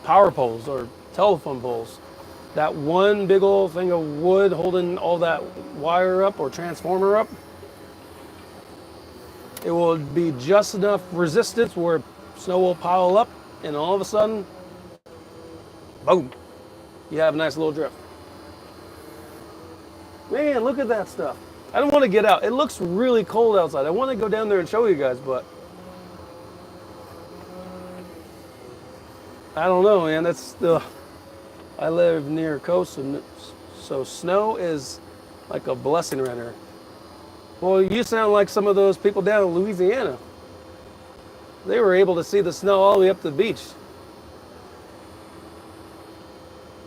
power poles or telephone poles. That one big old thing of wood holding all that wire up or transformer up, it will be just enough resistance where snow will pile up, and all of a sudden, boom, you have a nice little drift. Man, look at that stuff. I don't want to get out. It looks really cold outside. I want to go down there and show you guys, but I don't know, man. That's the. I live near coast, so snow is like a blessing right here. Well, you sound like some of those people down in Louisiana. They were able to see the snow all the way up to the beach.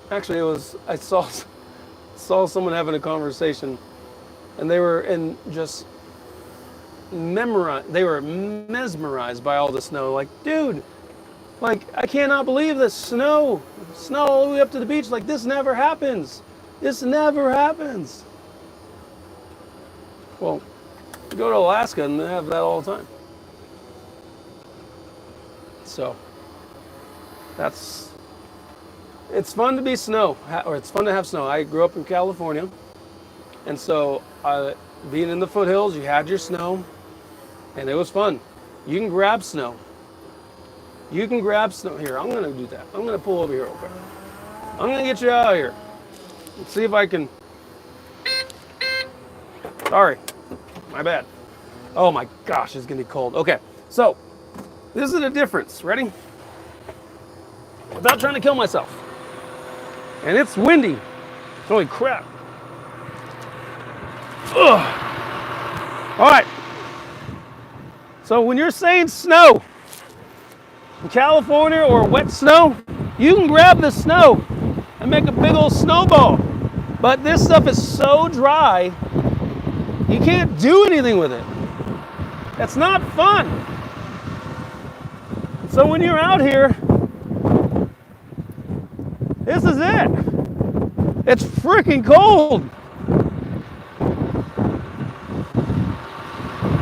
Actually, I saw someone having a conversation, and they were they were mesmerized by all the snow. Like, dude, like I cannot believe this snow all the way up to the beach. Like, this never happens. This never happens. Well, you go to Alaska and they have that all the time. So it's fun to be snow, or it's fun to have snow. I grew up in California, and so being in the foothills, you had your snow, and it was fun. You can grab snow. You can grab snow. Here, I'm going to do that. I'm going to pull over here real quick. I'm going to get you out of here. Let's see if I can. Sorry, my bad. Oh my gosh, it's going to be cold. Okay, so this is the difference. Ready? Without trying to kill myself. And it's windy. Holy crap. Ugh. All right. So when you're saying snow in California or wet snow, you can grab the snow and make a big old snowball. But this stuff is so dry, you can't do anything with it. That's not fun. So when you're out here, this is it. It's freaking cold.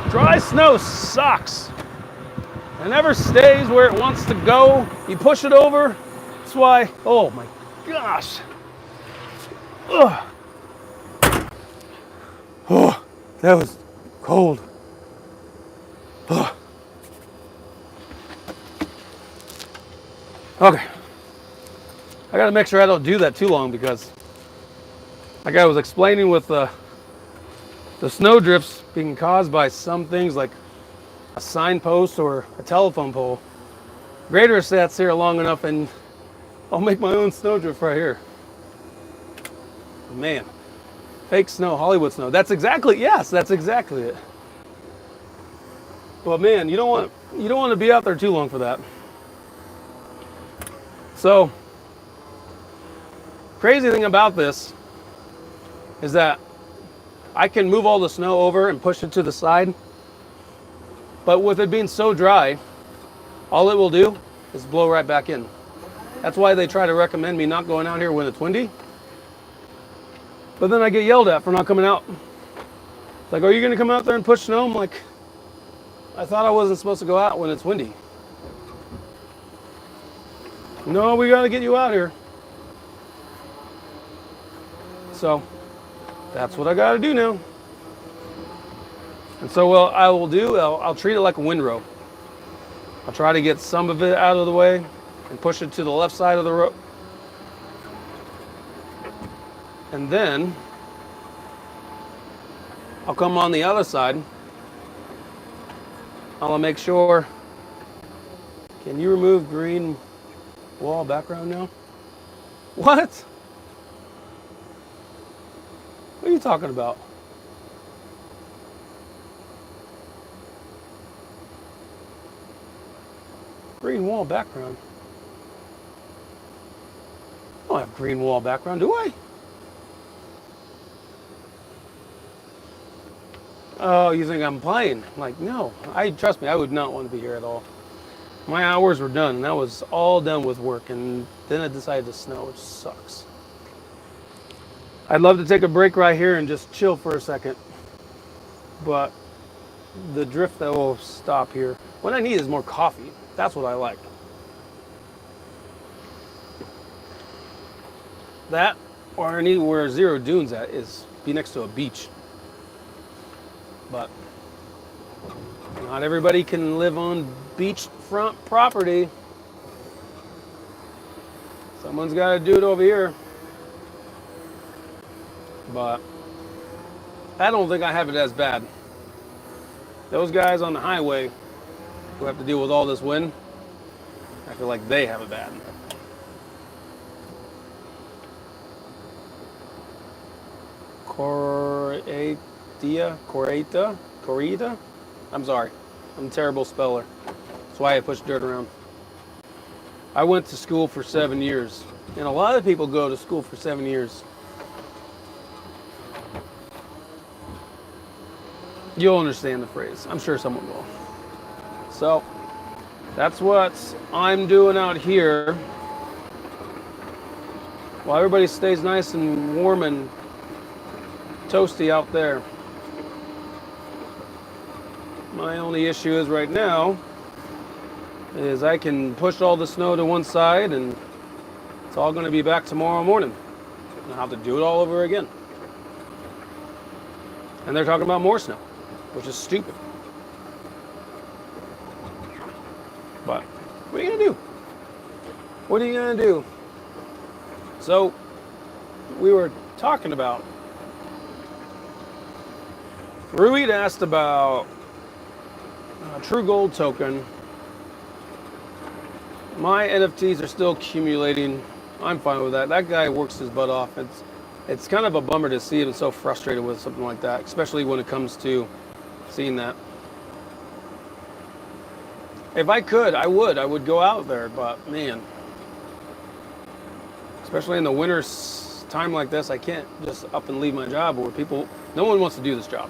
Dry snow sucks. It never stays where it wants to go. You push it over. That's why, oh my gosh. Ugh. Oh, that was cold. Ugh. Okay. I gotta make sure I don't do that too long because, like I was explaining with the snow drifts being caused by some things like a signpost or a telephone pole. Grader sits here long enough and I'll make my own snowdrift right here. Man, fake snow, Hollywood snow. That's exactly it. But man, you don't want to be out there too long for that. So, crazy thing about this is that I can move all the snow over and push it to the side. But with it being so dry, all it will do is blow right back in. That's why they try to recommend me not going out here when it's windy. But then I get yelled at for not coming out. It's like, are you going to come out there and push snow? I'm like, I thought I wasn't supposed to go out when it's windy. No, we got to get you out here. So that's what I got to do now. And so what I will do, I'll treat it like a windrow. I'll try to get some of it out of the way and push it to the left side of the road. And then I'll come on the other side. I'll make sure. Can you remove green wall background now? What? What are you talking about? Green wall background. I don't have green wall background, do I? Oh, you think I'm playing? Like, no. Trust me, I would not want to be here at all. My hours were done, and I was all done with work, and then it decided to snow, which sucks. I'd love to take a break right here and just chill for a second, but the drift that will stop here. What I need is more coffee. That's what I like. That, or I need where Zero Dunes at is be next to a beach. But not everybody can live on beachfront property. Someone's got to do it over here. But I don't think I have it as bad. Those guys on the highway who have to deal with all this wind, I feel like they have it bad. Corita? I'm sorry. I'm a terrible speller. That's why I push dirt around. I went to school for 7 years. And a lot of people go to school for 7 years. You'll understand the phrase. I'm sure someone will. So, that's what I'm doing out here. While everybody stays nice and warm and toasty out there. My only issue is right now is I can push all the snow to one side and it's all going to be back tomorrow morning. And I'll have to do it all over again. And they're talking about more snow, which is stupid. But what are you going to do? What are you going to do? So, we were talking about, Ruid asked about a True Gold token. My NFTs are still accumulating. I'm fine with that. That guy works his butt off. It's kind of a bummer to see him so frustrated with something like that, especially when it comes to seeing that. If I could, I would go out there, but man, especially in the winter time like this, I can't just up and leave my job where no one wants to do this job.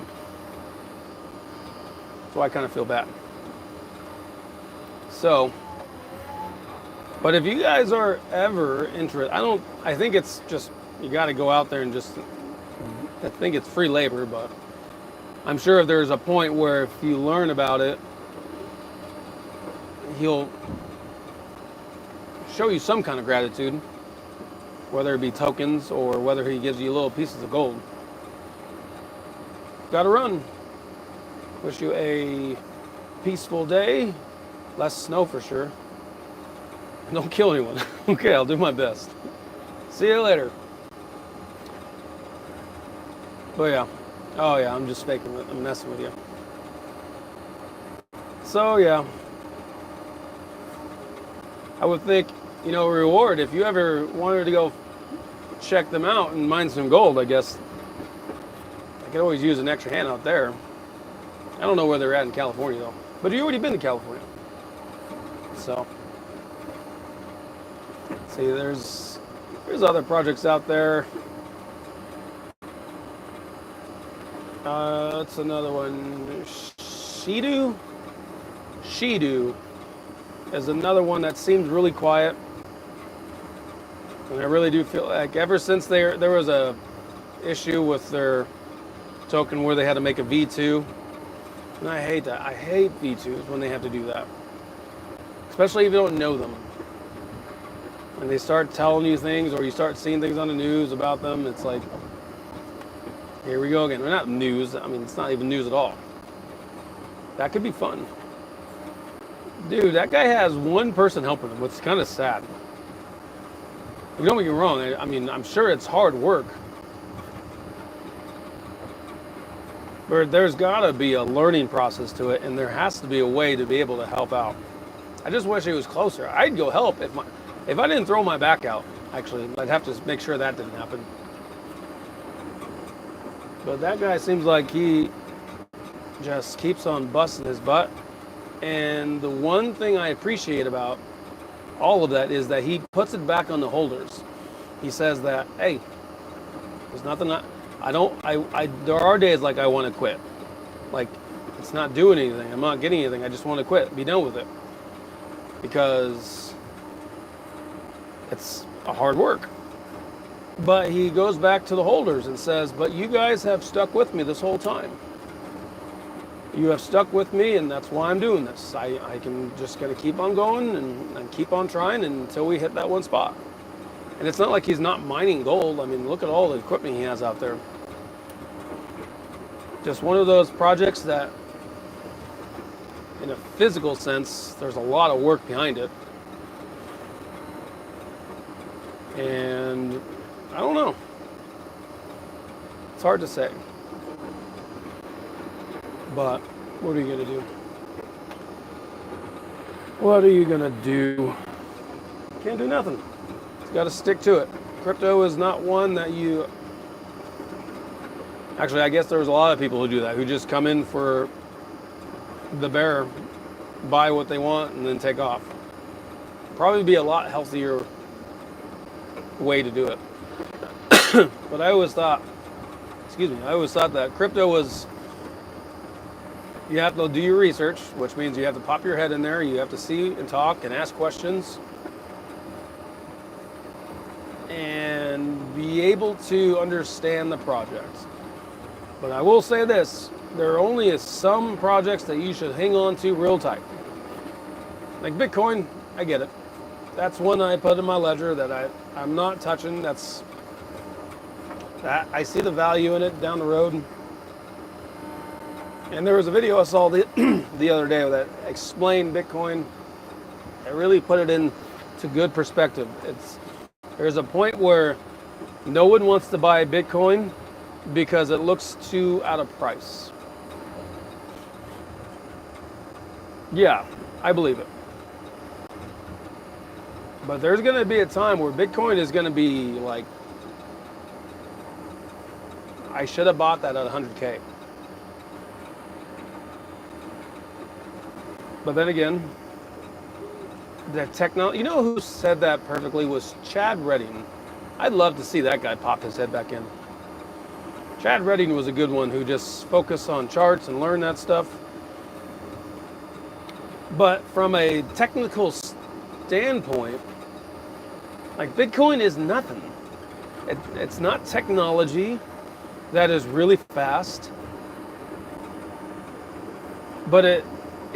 So I kind of feel bad. So, but if you guys are ever interested, I think it's just, you got to go out there and I think it's free labor, but I'm sure if there's a point where if you learn about it, he'll show you some kind of gratitude, whether it be tokens or whether he gives you little pieces of gold. Gotta run. Wish you a peaceful day. Less snow for sure. Don't kill anyone. Okay, I'll do my best. See you later. But yeah. Oh yeah, I'm just faking it. I'm messing with you. So yeah. I would think, reward, if you ever wanted to go check them out and mine some gold, I guess I could always use an extra hand out there. I don't know where they're at in California though. But you've already been to California. So, see, there's other projects out there. That's another one. Shidu is another one that seems really quiet. And I really do feel like ever since there was a issue with their token where they had to make a V2. And I hate that. I hate V2s when they have to do that. Especially if you don't know them. When they start telling you things or you start seeing things on the news about them, it's like, here we go again. We're not news. I mean, it's not even news at all. That could be fun. Dude, that guy has one person helping him, which is kind of sad. Don't get me wrong. I mean, I'm sure it's hard work. But there's got to be a learning process to it, and there has to be a way to be able to help out. I just wish he was closer. I'd go help if I didn't throw my back out. Actually, I'd have to make sure that didn't happen. But that guy seems like he just keeps on busting his butt. And the one thing I appreciate about all of that is that he puts it back on the holders. He says that, hey, there's nothing there are days like I want to quit. Like, it's not doing anything. I'm not getting anything. I just want to quit. Be done with it. Because it's a hard work. But he goes back to the holders and says, but you guys have stuck with me this whole time. You have stuck with me, and that's why I'm doing this. I can just gotta keep on going and keep on trying until we hit that one spot. And it's not like he's not mining gold. I mean, look at all the equipment he has out there. Just one of those projects that, in a physical sense, there's a lot of work behind it. And I don't know. It's hard to say. But what are you going to do? What are you going to do? Can't do nothing. You got to stick to it. Crypto is not one that you... Actually, I guess there's a lot of people who do that, who just come in for the bear, buy what they want, and then take off. Probably be a lot healthier way to do it. But I always thought that crypto was, you have to do your research, which means you have to pop your head in there, you have to see and talk and ask questions, and be able to understand the project. But I will say this, there only is some projects that you should hang on to real tight. Like Bitcoin, I get it. That's one I put in my ledger that I'm not touching. That I see the value in it down the road. And there was a video I saw the other day that explained Bitcoin. It really put it into good perspective. There's a point where no one wants to buy Bitcoin because it looks too out of price. Yeah, I believe it. But there's going to be a time where Bitcoin is going to be like, I should have bought that at 100K. But then again, the technology, you know who said that perfectly was Chad Redding. I'd love to see that guy pop his head back in. Chad Redding was a good one who just focused on charts and learned that stuff. But from a technical standpoint, like Bitcoin is nothing. It's not technology that is really fast, but it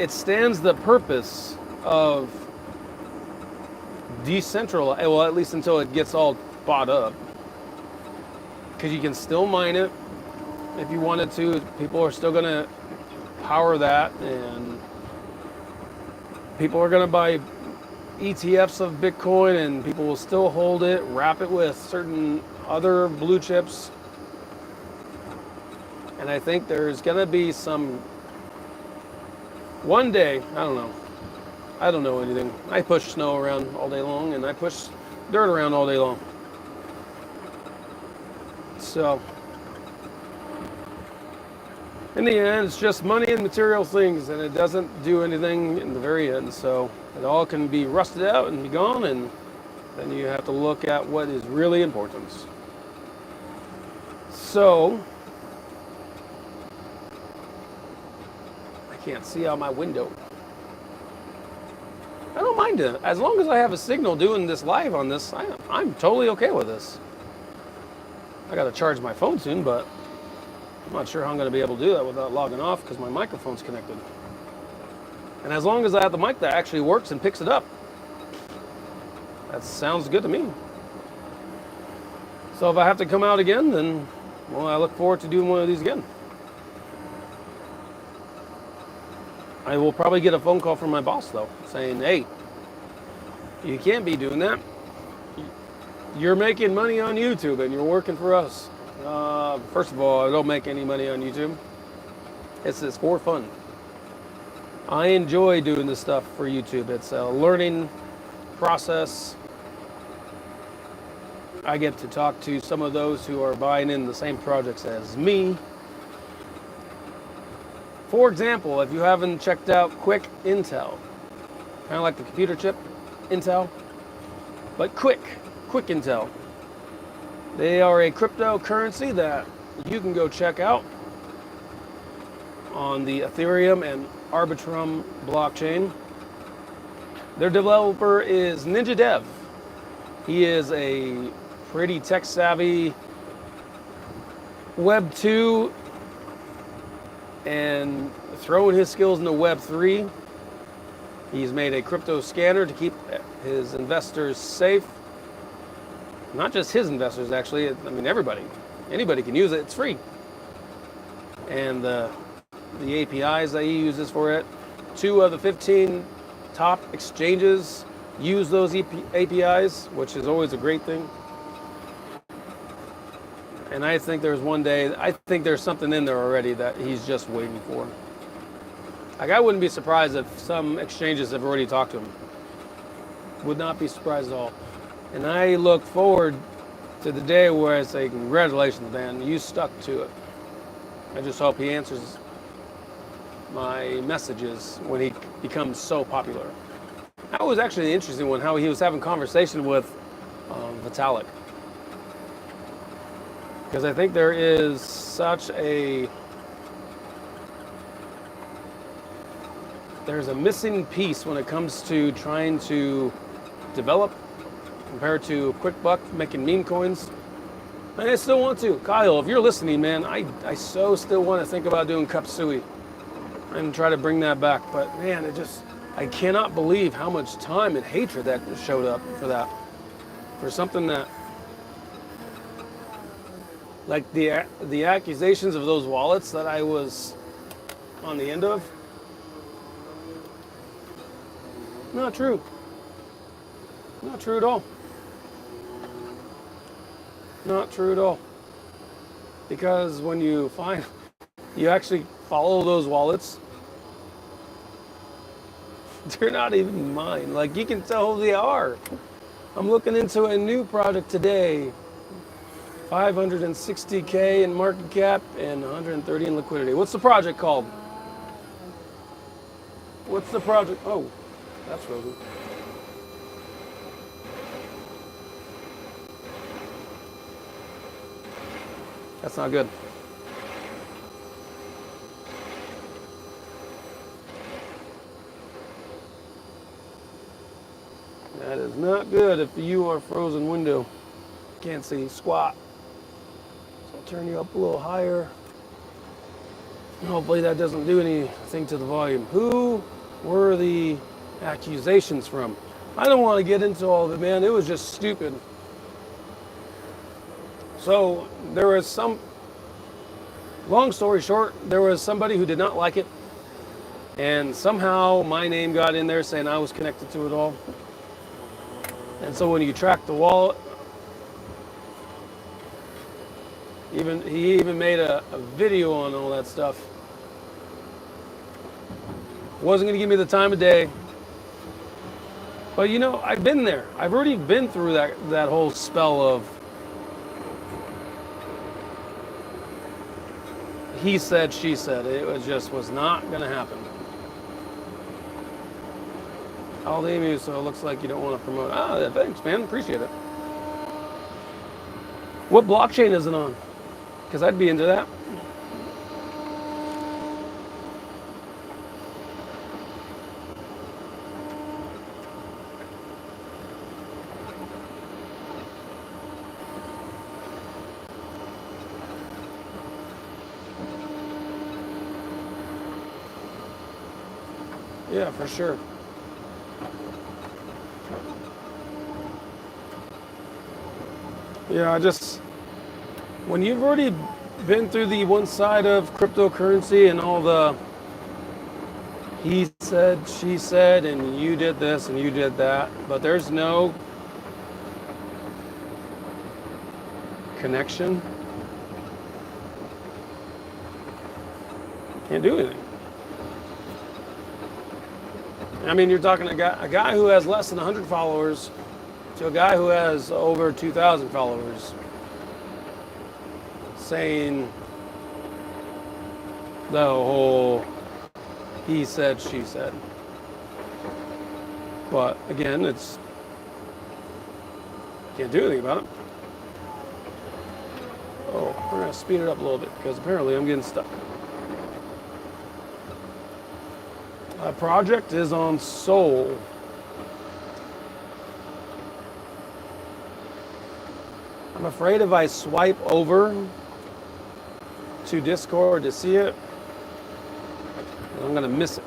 stands the purpose of decentralized, well, at least until it gets all bought up. Because you can still mine it if you wanted to. People are still going to power that, and people are going to buy ETFs of Bitcoin, and people will still hold it, wrap it with certain other blue chips. And I think there's going to be one day, I don't know anything. I push snow around all day long, and I push dirt around all day long. So, in the end, it's just money and material things, and it doesn't do anything in the very end. So, it all can be rusted out and be gone, and then you have to look at what is really important. So, I can't see out my window. I don't mind it. As long as I have a signal doing this live on this, I'm totally okay with this. I got to charge my phone soon, but I'm not sure how I'm going to be able to do that without logging off because my microphone's connected. And as long as I have the mic that actually works and picks it up, that sounds good to me. So if I have to come out again, then, well, I look forward to doing one of these again. I will probably get a phone call from my boss, though, saying, hey, you can't be doing that. You're making money on YouTube and you're working for us. First of all, I don't make any money on YouTube. It's for fun. I enjoy doing this stuff for YouTube. It's a learning process. I get to talk to some of those who are buying in the same projects as me. For example, if you haven't checked out Quick Intel, kind of like the computer chip Intel, but Quick Intel. They are a cryptocurrency that you can go check out on the Ethereum and Arbitrum blockchain. Their developer is Ninja Dev. He is a pretty tech-savvy Web 2 and throwing his skills into Web 3. He's made a crypto scanner to keep his investors safe. Not just his investors, actually. I mean, everybody. Anybody can use it. It's free. And the APIs that he uses for it, 2 of the 15 top exchanges use those APIs, which is always a great thing. And I think there's something in there already that he's just waiting for. Like, I wouldn't be surprised if some exchanges have already talked to him. Would not be surprised at all. And I look forward to the day where I say, congratulations, man, you stuck to it. I just hope he answers my messages when he becomes so popular. That was actually the interesting one, how he was having conversation with Vitalik. Because I think there is there's a missing piece when it comes to trying to develop compared to quick buck making meme coins. And I still want to. Kyle, if you're listening, man, I so still want to think about doing Cup Sui and try to bring that back. But man, I cannot believe how much time and hatred that showed up for that. For something that, like the accusations of those wallets that I was on the end of, not true. Not true at all. Not true at all. Because when you actually follow those wallets, they're not even mine. Like, you can tell who they are. I'm looking into a new project today. 560K in market cap and 130 in liquidity. What's the project called? What's the project? Oh, that's frozen. That's not good. That is not good if you are frozen window. Can't see squat. So I'll turn you up a little higher. Hopefully that doesn't do anything to the volume. Who were the accusations from? I don't want to get into all of it, man. It was just stupid. So there was long story short, there was somebody who did not like it. And somehow my name got in there saying I was connected to it all. And so when you track the wallet, he even made a video on all that stuff. Wasn't going to give me the time of day. But you know, I've been there. I've already been through that whole spell of he said, she said. It was not going to happen. I'll name you, so it looks like you don't want to promote. Thanks, man. Appreciate it. What blockchain is it on? Because I'd be into that. Yeah, for sure. Yeah, when you've already been through the one side of cryptocurrency and all the he said, she said, and you did this and you did that, but there's no connection, can't do anything. I mean, you're talking a guy who has less than 100 followers to a guy who has over 2,000 followers saying the whole he said, she said. But again, can't do anything about it. Oh, we're going to speed it up a little bit because apparently I'm getting stuck. Our project is on Sol. I'm afraid if I swipe over to Discord to see it, I'm going to miss it.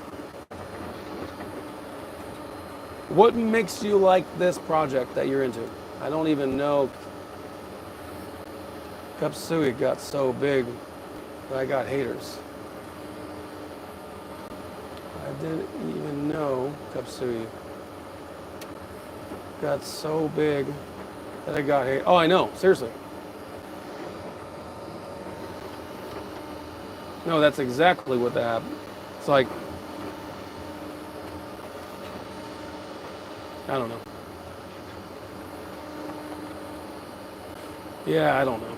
What makes you like this project that you're into? I don't even know. Cupsui got so big that I got haters. I didn't even know Cupsui got so big that I got haters. Oh, I know, seriously. No, that's exactly what happened. It's like I don't know. Yeah, I don't know.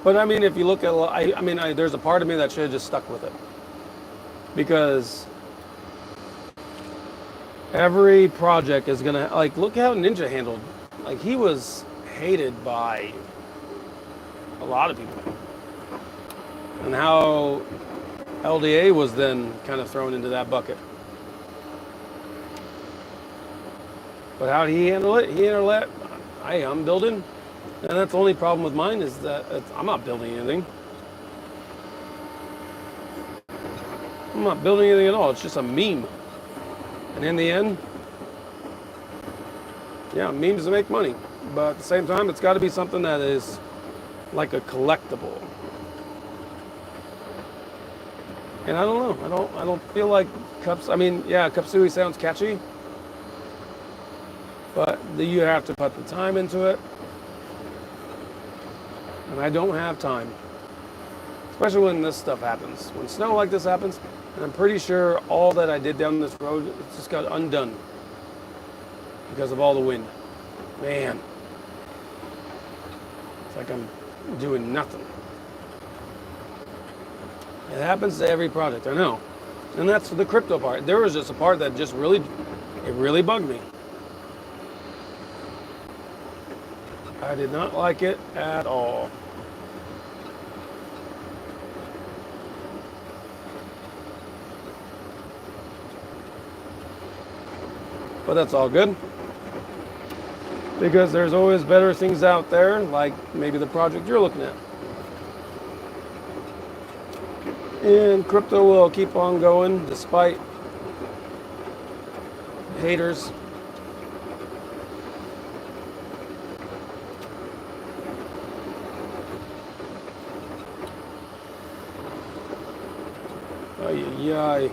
But I mean, if you look at, there's a part of me that should have just stuck with it, because every project is gonna, like, look how Ninja handled. Like, he was hated by a lot of people, and how LDA was then kind of thrown into that bucket. But how did he handle it? He handled it. I'm building, and that's the only problem with mine, is that I'm not building anything. I'm not building anything at all. It's just a meme. And in the end, yeah, memes make money. But at the same time, it's got to be something that is like a collectible. And I don't know. I don't feel like Cups. I mean, yeah, Cupsui sounds catchy, but you have to put the time into it. And I don't have time. Especially when this stuff happens. When snow like this happens, and I'm pretty sure all that I did down this road, it just got undone because of all the wind. Man. It's like I'm doing nothing. It happens to every project, I know. And that's the crypto part. There was just a part that just really bugged me. I did not like it at all. But that's all good, because there's always better things out there, like maybe the project you're looking at. And crypto will keep on going despite haters. I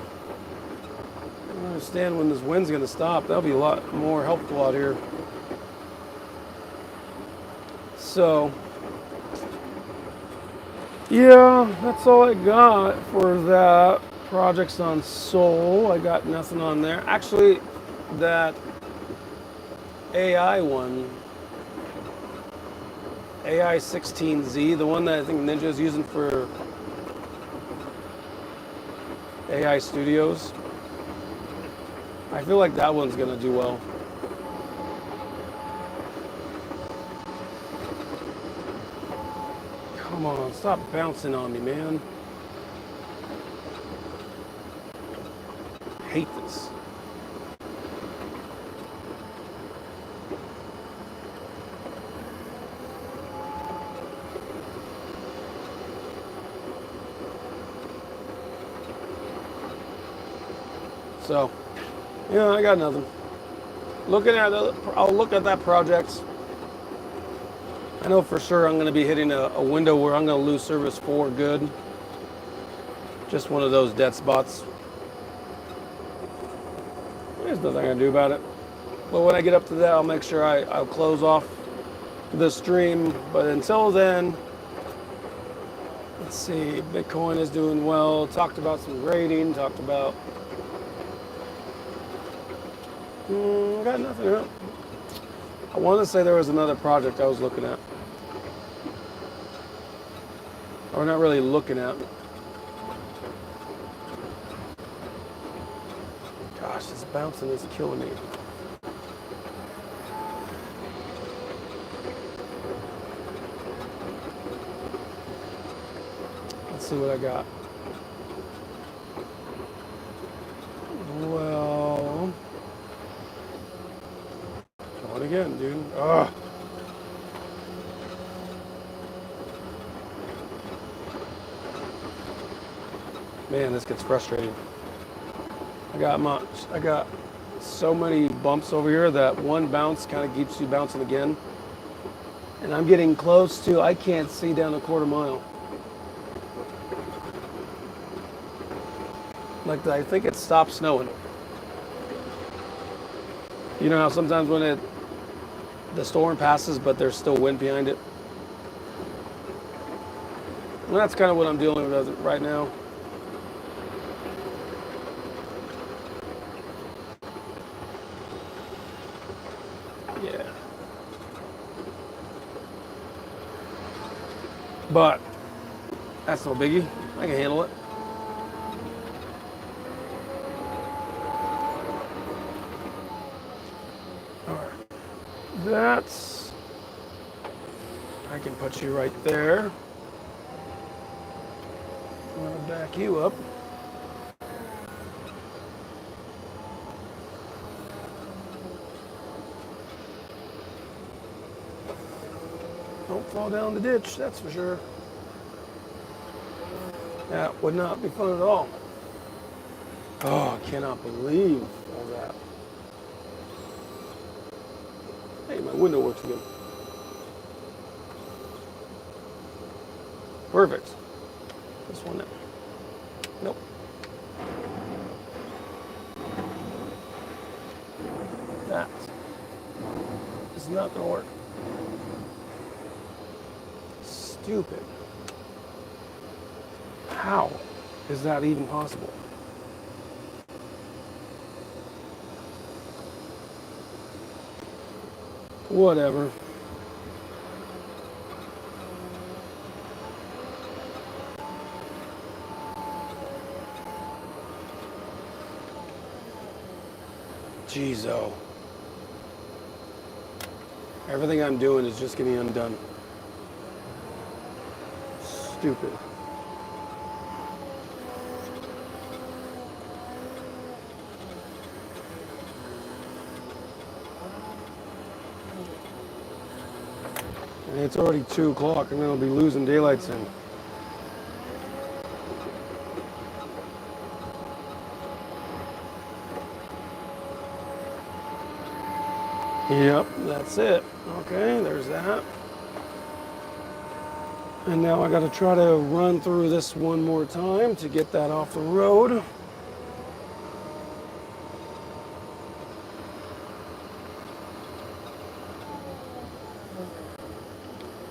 don't understand when this wind's going to stop. That'll be a lot more helpful out here. So, yeah, that's all I got for that. Projects on Sol. I got nothing on there. Actually, that AI one, AI 16Z, the one that I think Ninja is using for AI Studios, I feel like that one's gonna do well. Come on, stop bouncing on me, man. I hate this. So, yeah, I got nothing. I'll look at that project. I know for sure I'm going to be hitting a window where I'm going to lose service for good. Just one of those dead spots. There's nothing I can do about it. But when I get up to that, I'll make sure I'll close off the stream. But until then, let's see. Bitcoin is doing well. Talked about some grading. Talked about. Got nothing else. I want to say there was another project I was looking at. Or not really looking at. Gosh, this bouncing is killing me. Let's see what I got. Well, going again, dude. Ugh. Man, this gets frustrating. I got so many bumps over here that one bounce kind of keeps you bouncing again. And I'm getting close to, I can't see down a quarter mile. Like, I think it stopped snowing. You know how sometimes when the storm passes, but there's still wind behind it? And that's kind of what I'm dealing with right now. Yeah. But that's no biggie. I can handle it. All right. That's... I can put you right there. I'm going to back you up. Don't fall down the ditch, that's for sure. That would not be fun at all. Oh, I cannot believe all that. Hey, my window works again. Perfect. This one now. Nope. That is not going to work. Stupid. How is that even possible? Whatever. Jeez, oh. Everything I'm doing is just getting undone. Stupid. And it's already 2 o'clock and then I'll be losing daylight soon. Yep, that's it. Okay, there's that. And now I got to try to run through this one more time to get that off the road.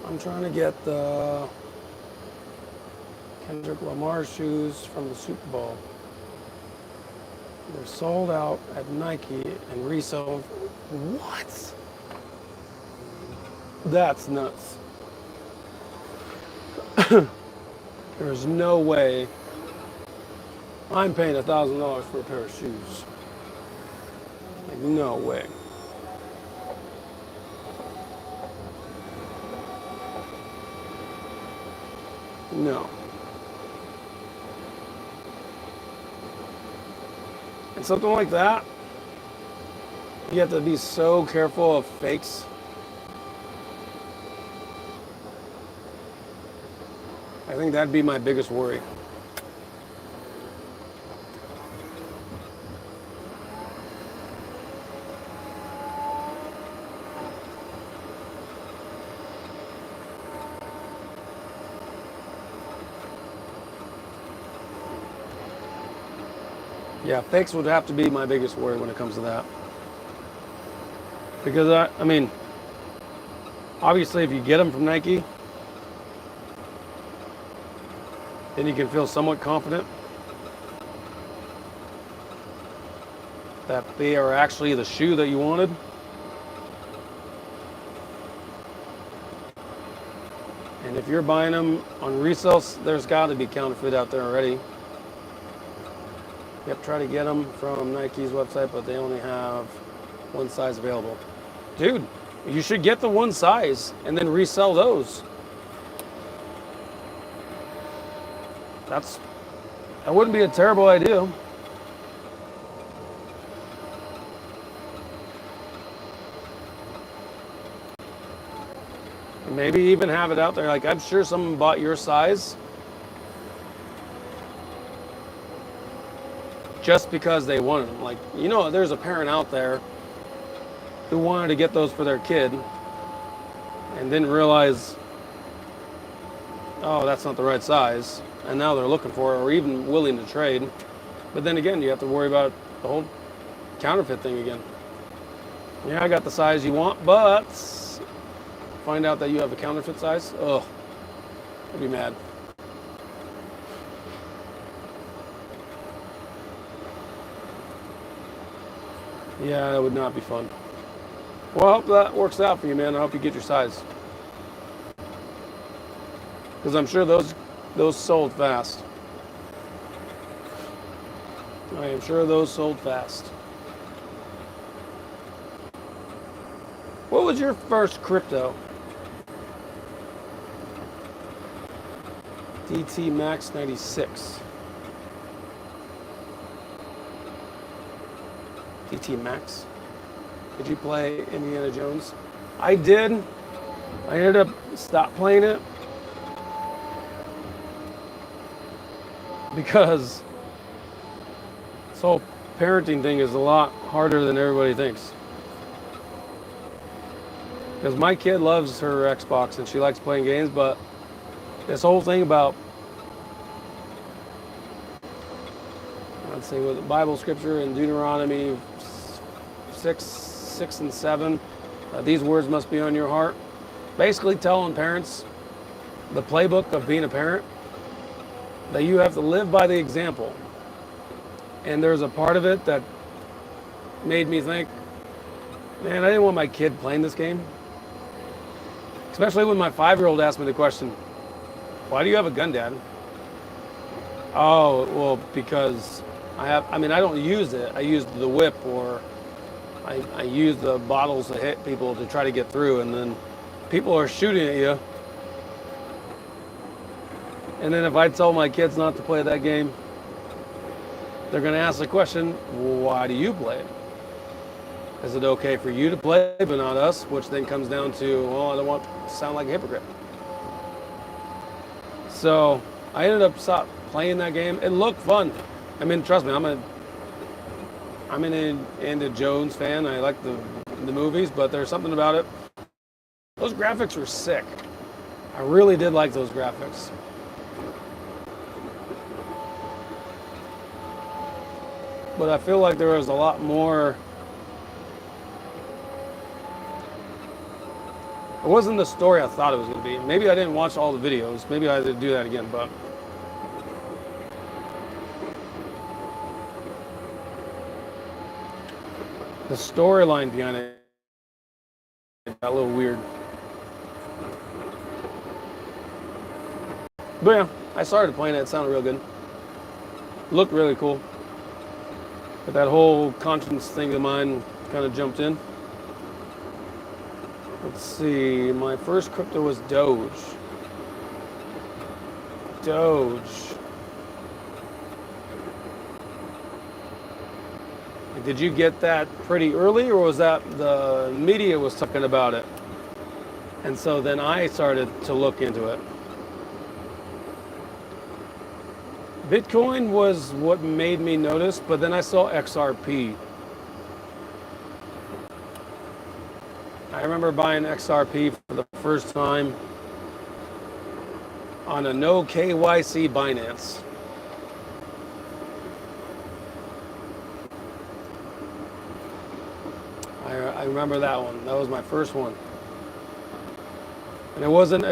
I'm trying to get the Kendrick Lamar shoes from the Super Bowl. They're sold out at Nike and resell. What? That's nuts. There's no way I'm paying $1,000 for a pair of shoes. Like, no way. No. And something like that, you have to be so careful of fakes. I think that'd be my biggest worry. Yeah, fakes would have to be my biggest worry when it comes to that. Because, I mean, obviously if you get them from Nike, then you can feel somewhat confident that they are actually the shoe that you wanted. And if you're buying them on resale, there's got to be counterfeit out there already. Yep, try to get them from Nike's website, but they only have one size available. Dude, you should get the one size and then resell those. That wouldn't be a terrible idea. Maybe even have it out there. Like, I'm sure someone bought your size just because they wanted them. Like, you know, there's a parent out there who wanted to get those for their kid and didn't realize, oh, that's not the right size. And now they're looking for it or even willing to trade. But then again, you have to worry about the whole counterfeit thing again. Yeah, I got the size you want, but find out that you have a counterfeit size. Ugh, I'd be mad. Yeah, that would not be fun. Well, I hope that works out for you, man. I hope you get your size. Because I'm sure those sold fast. I am sure those sold fast. What was your first crypto? DT Max 96. DT Max? Did you play Indiana Jones? I did. I ended up stopped playing it because this whole parenting thing is a lot harder than everybody thinks. Because my kid loves her Xbox and she likes playing games, but this whole thing about, let's see, with the Bible scripture in Deuteronomy 6 and 7, these words must be on your heart. Basically telling parents the playbook of being a parent, that you have to live by the example. And there's a part of it that made me think, man, I didn't want my kid playing this game. Especially when my 5-year-old asked me the question, why do you have a gun, Dad? Oh, well, because I don't use it. I use the whip, or I use the bottles to hit people to try to get through, and then people are shooting at you. And then if I tell my kids not to play that game, they're going to ask the question, why do you play it? Is it okay for you to play, but not us? Which then comes down to, well, I don't want to sound like a hypocrite. So I ended up stop playing that game. It looked fun. I mean, trust me, I'm an Indiana Jones fan. I like the movies, but there's something about it. Those graphics were sick. I really did like those graphics. But I feel like there was a lot more. It wasn't the story I thought it was going to be. Maybe I didn't watch all the videos. Maybe I did do that again, but the storyline behind it got a little weird. But yeah, I started playing it. It sounded real good. Looked really cool. But that whole conscience thing of mine kind of jumped in. Let's see, my first crypto was Doge. Did you get that pretty early, or was that the media was talking about it? And so then I started to look into it. Bitcoin was what made me notice, but then I saw XRP. I remember buying XRP for the first time on a no KYC Binance. I remember that one. That was my first one. And it wasn't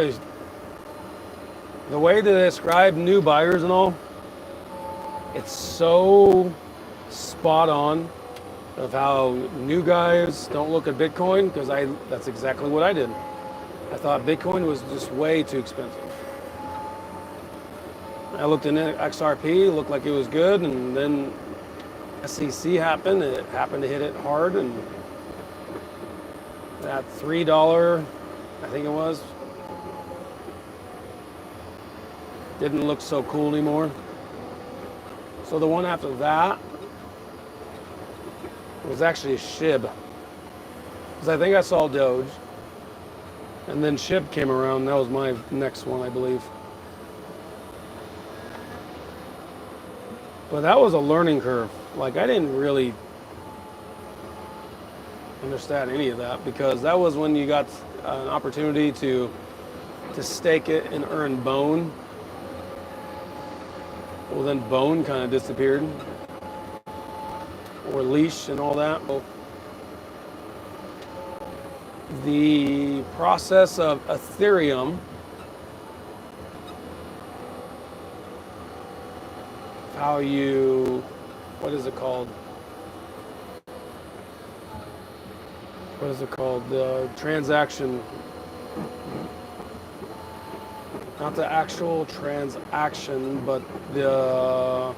the way they describe new buyers and all, it's so spot on of how new guys don't look at Bitcoin, because that's exactly what I did. I thought Bitcoin was just way too expensive. I looked into XRP, looked like it was good, and then SEC happened. It happened to hit it hard, and that $3, I think it was, didn't look so cool anymore. So the one after that was actually SHIB. Because I think I saw Doge. And then SHIB came around. That was my next one, I believe. But that was a learning curve. Like, I didn't really understand any of that, because that was when you got an opportunity to stake it and earn bone. Well, then bone kind of disappeared. Or leash and all that. Well, the process of Ethereum, how you, what is it called? what is it called? The transaction, not the actual transaction, but the,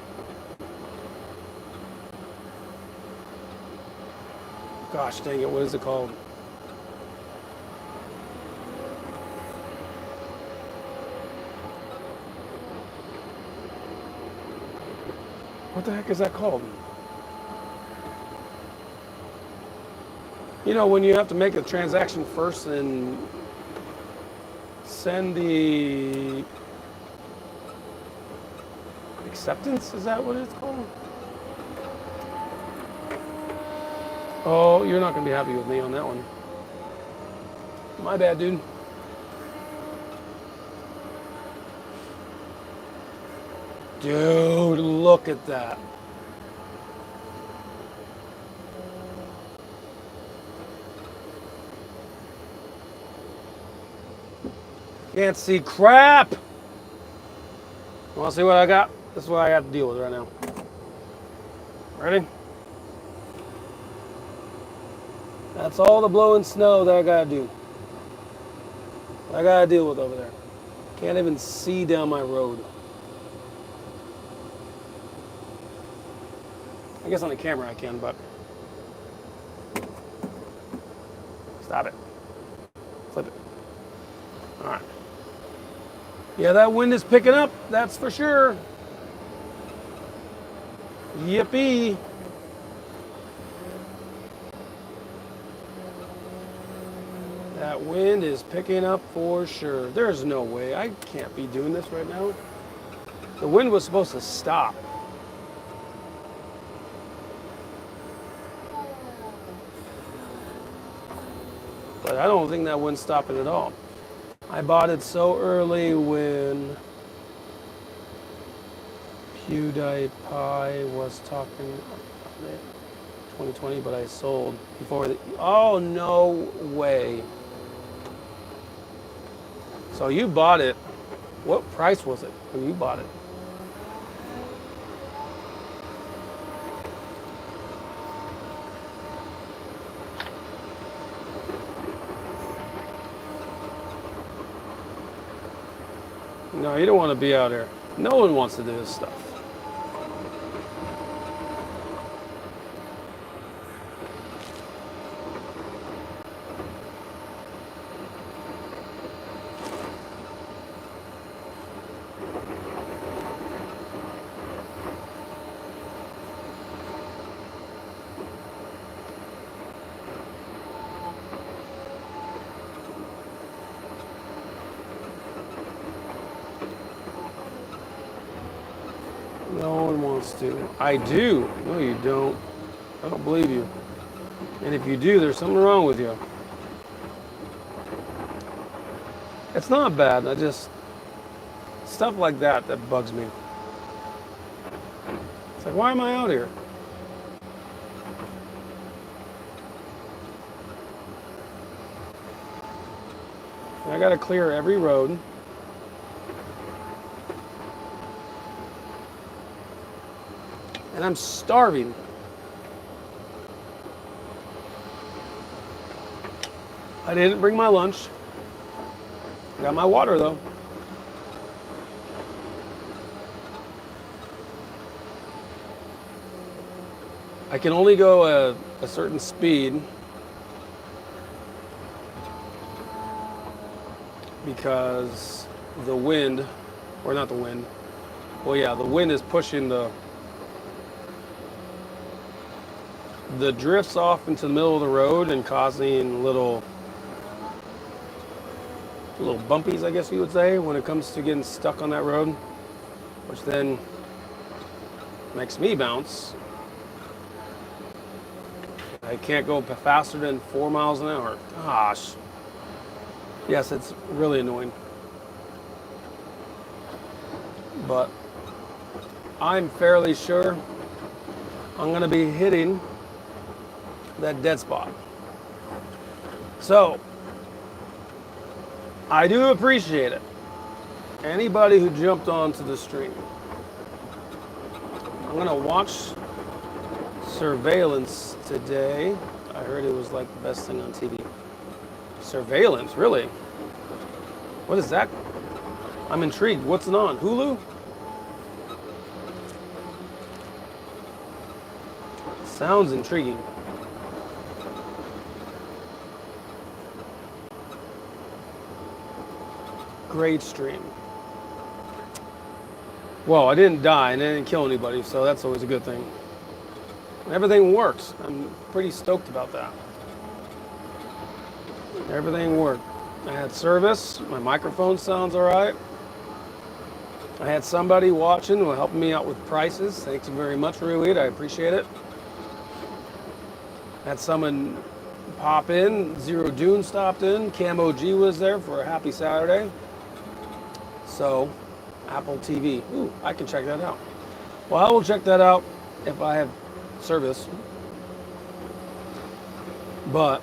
gosh dang it, what is it called? What the heck is that called? You know, when you have to make a transaction first and send the acceptance, is that what it's called? Oh, you're not going to be happy with me on that one. My bad, dude. Dude, look at that. Can't see crap. You want to see what I got? This is what I got to deal with right now. Ready? That's all the blowing snow that I got to do. I got to deal with over there. Can't even see down my road. I guess on the camera I can, but stop it. Flip it. All right. Yeah, that wind is picking up, that's for sure. Yippee. That wind is picking up for sure. There's no way. I can't be doing this right now. The wind was supposed to stop. But I don't think that wind's stopping at all. I bought it so early when PewDiePie was talking 2020, but I sold before the, oh, no way. So you bought it. What price was it when you bought it? No, you don't want to be out here. No one wants to do this stuff. No one wants to. I do. No, you don't. I don't believe you. And if you do, there's something wrong with you. It's not bad. I just, stuff like that bugs me. It's like, why am I out here? I gotta clear every road. And I'm starving. I didn't bring my lunch. Got my water though. I can only go a certain speed because the wind, or not the wind, well yeah, the wind is pushing the drifts off into the middle of the road and causing little bumpies, I guess you would say, when it comes to getting stuck on that road, which then makes me bounce. I can't go faster than 4 miles an hour. Gosh. Yes, it's really annoying. But I'm fairly sure I'm going to be hitting that dead spot. So, I do appreciate it. Anybody who jumped onto the stream. I'm going to watch surveillance today. I heard it was like the best thing on TV. Surveillance, really? What is that? I'm intrigued. What's it on? Hulu? Sounds intriguing. Great stream. Well, I didn't die and I didn't kill anybody, so that's always a good thing. Everything works. I'm pretty stoked about that. Everything worked. I had service. My microphone sounds all right. I had somebody watching who helped me out with prices. Thank you very much, Ruid. I appreciate it. Had someone pop in. Zero June stopped in. Camo G was there for a happy Saturday. So, Apple TV. Ooh, I can check that out. Well, I will check that out if I have service. But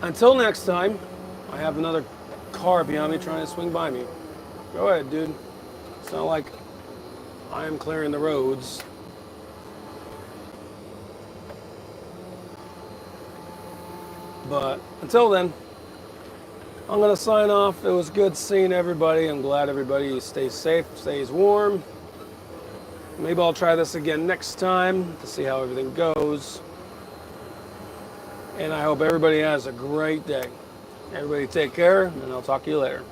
until next time, I have another car behind me trying to swing by me. Go ahead, dude. It's not like I am clearing the roads. But until then, I'm going to sign off. It was good seeing everybody. I'm glad everybody stays safe, stays warm. Maybe I'll try this again next time to see how everything goes. And I hope everybody has a great day. Everybody take care, and I'll talk to you later.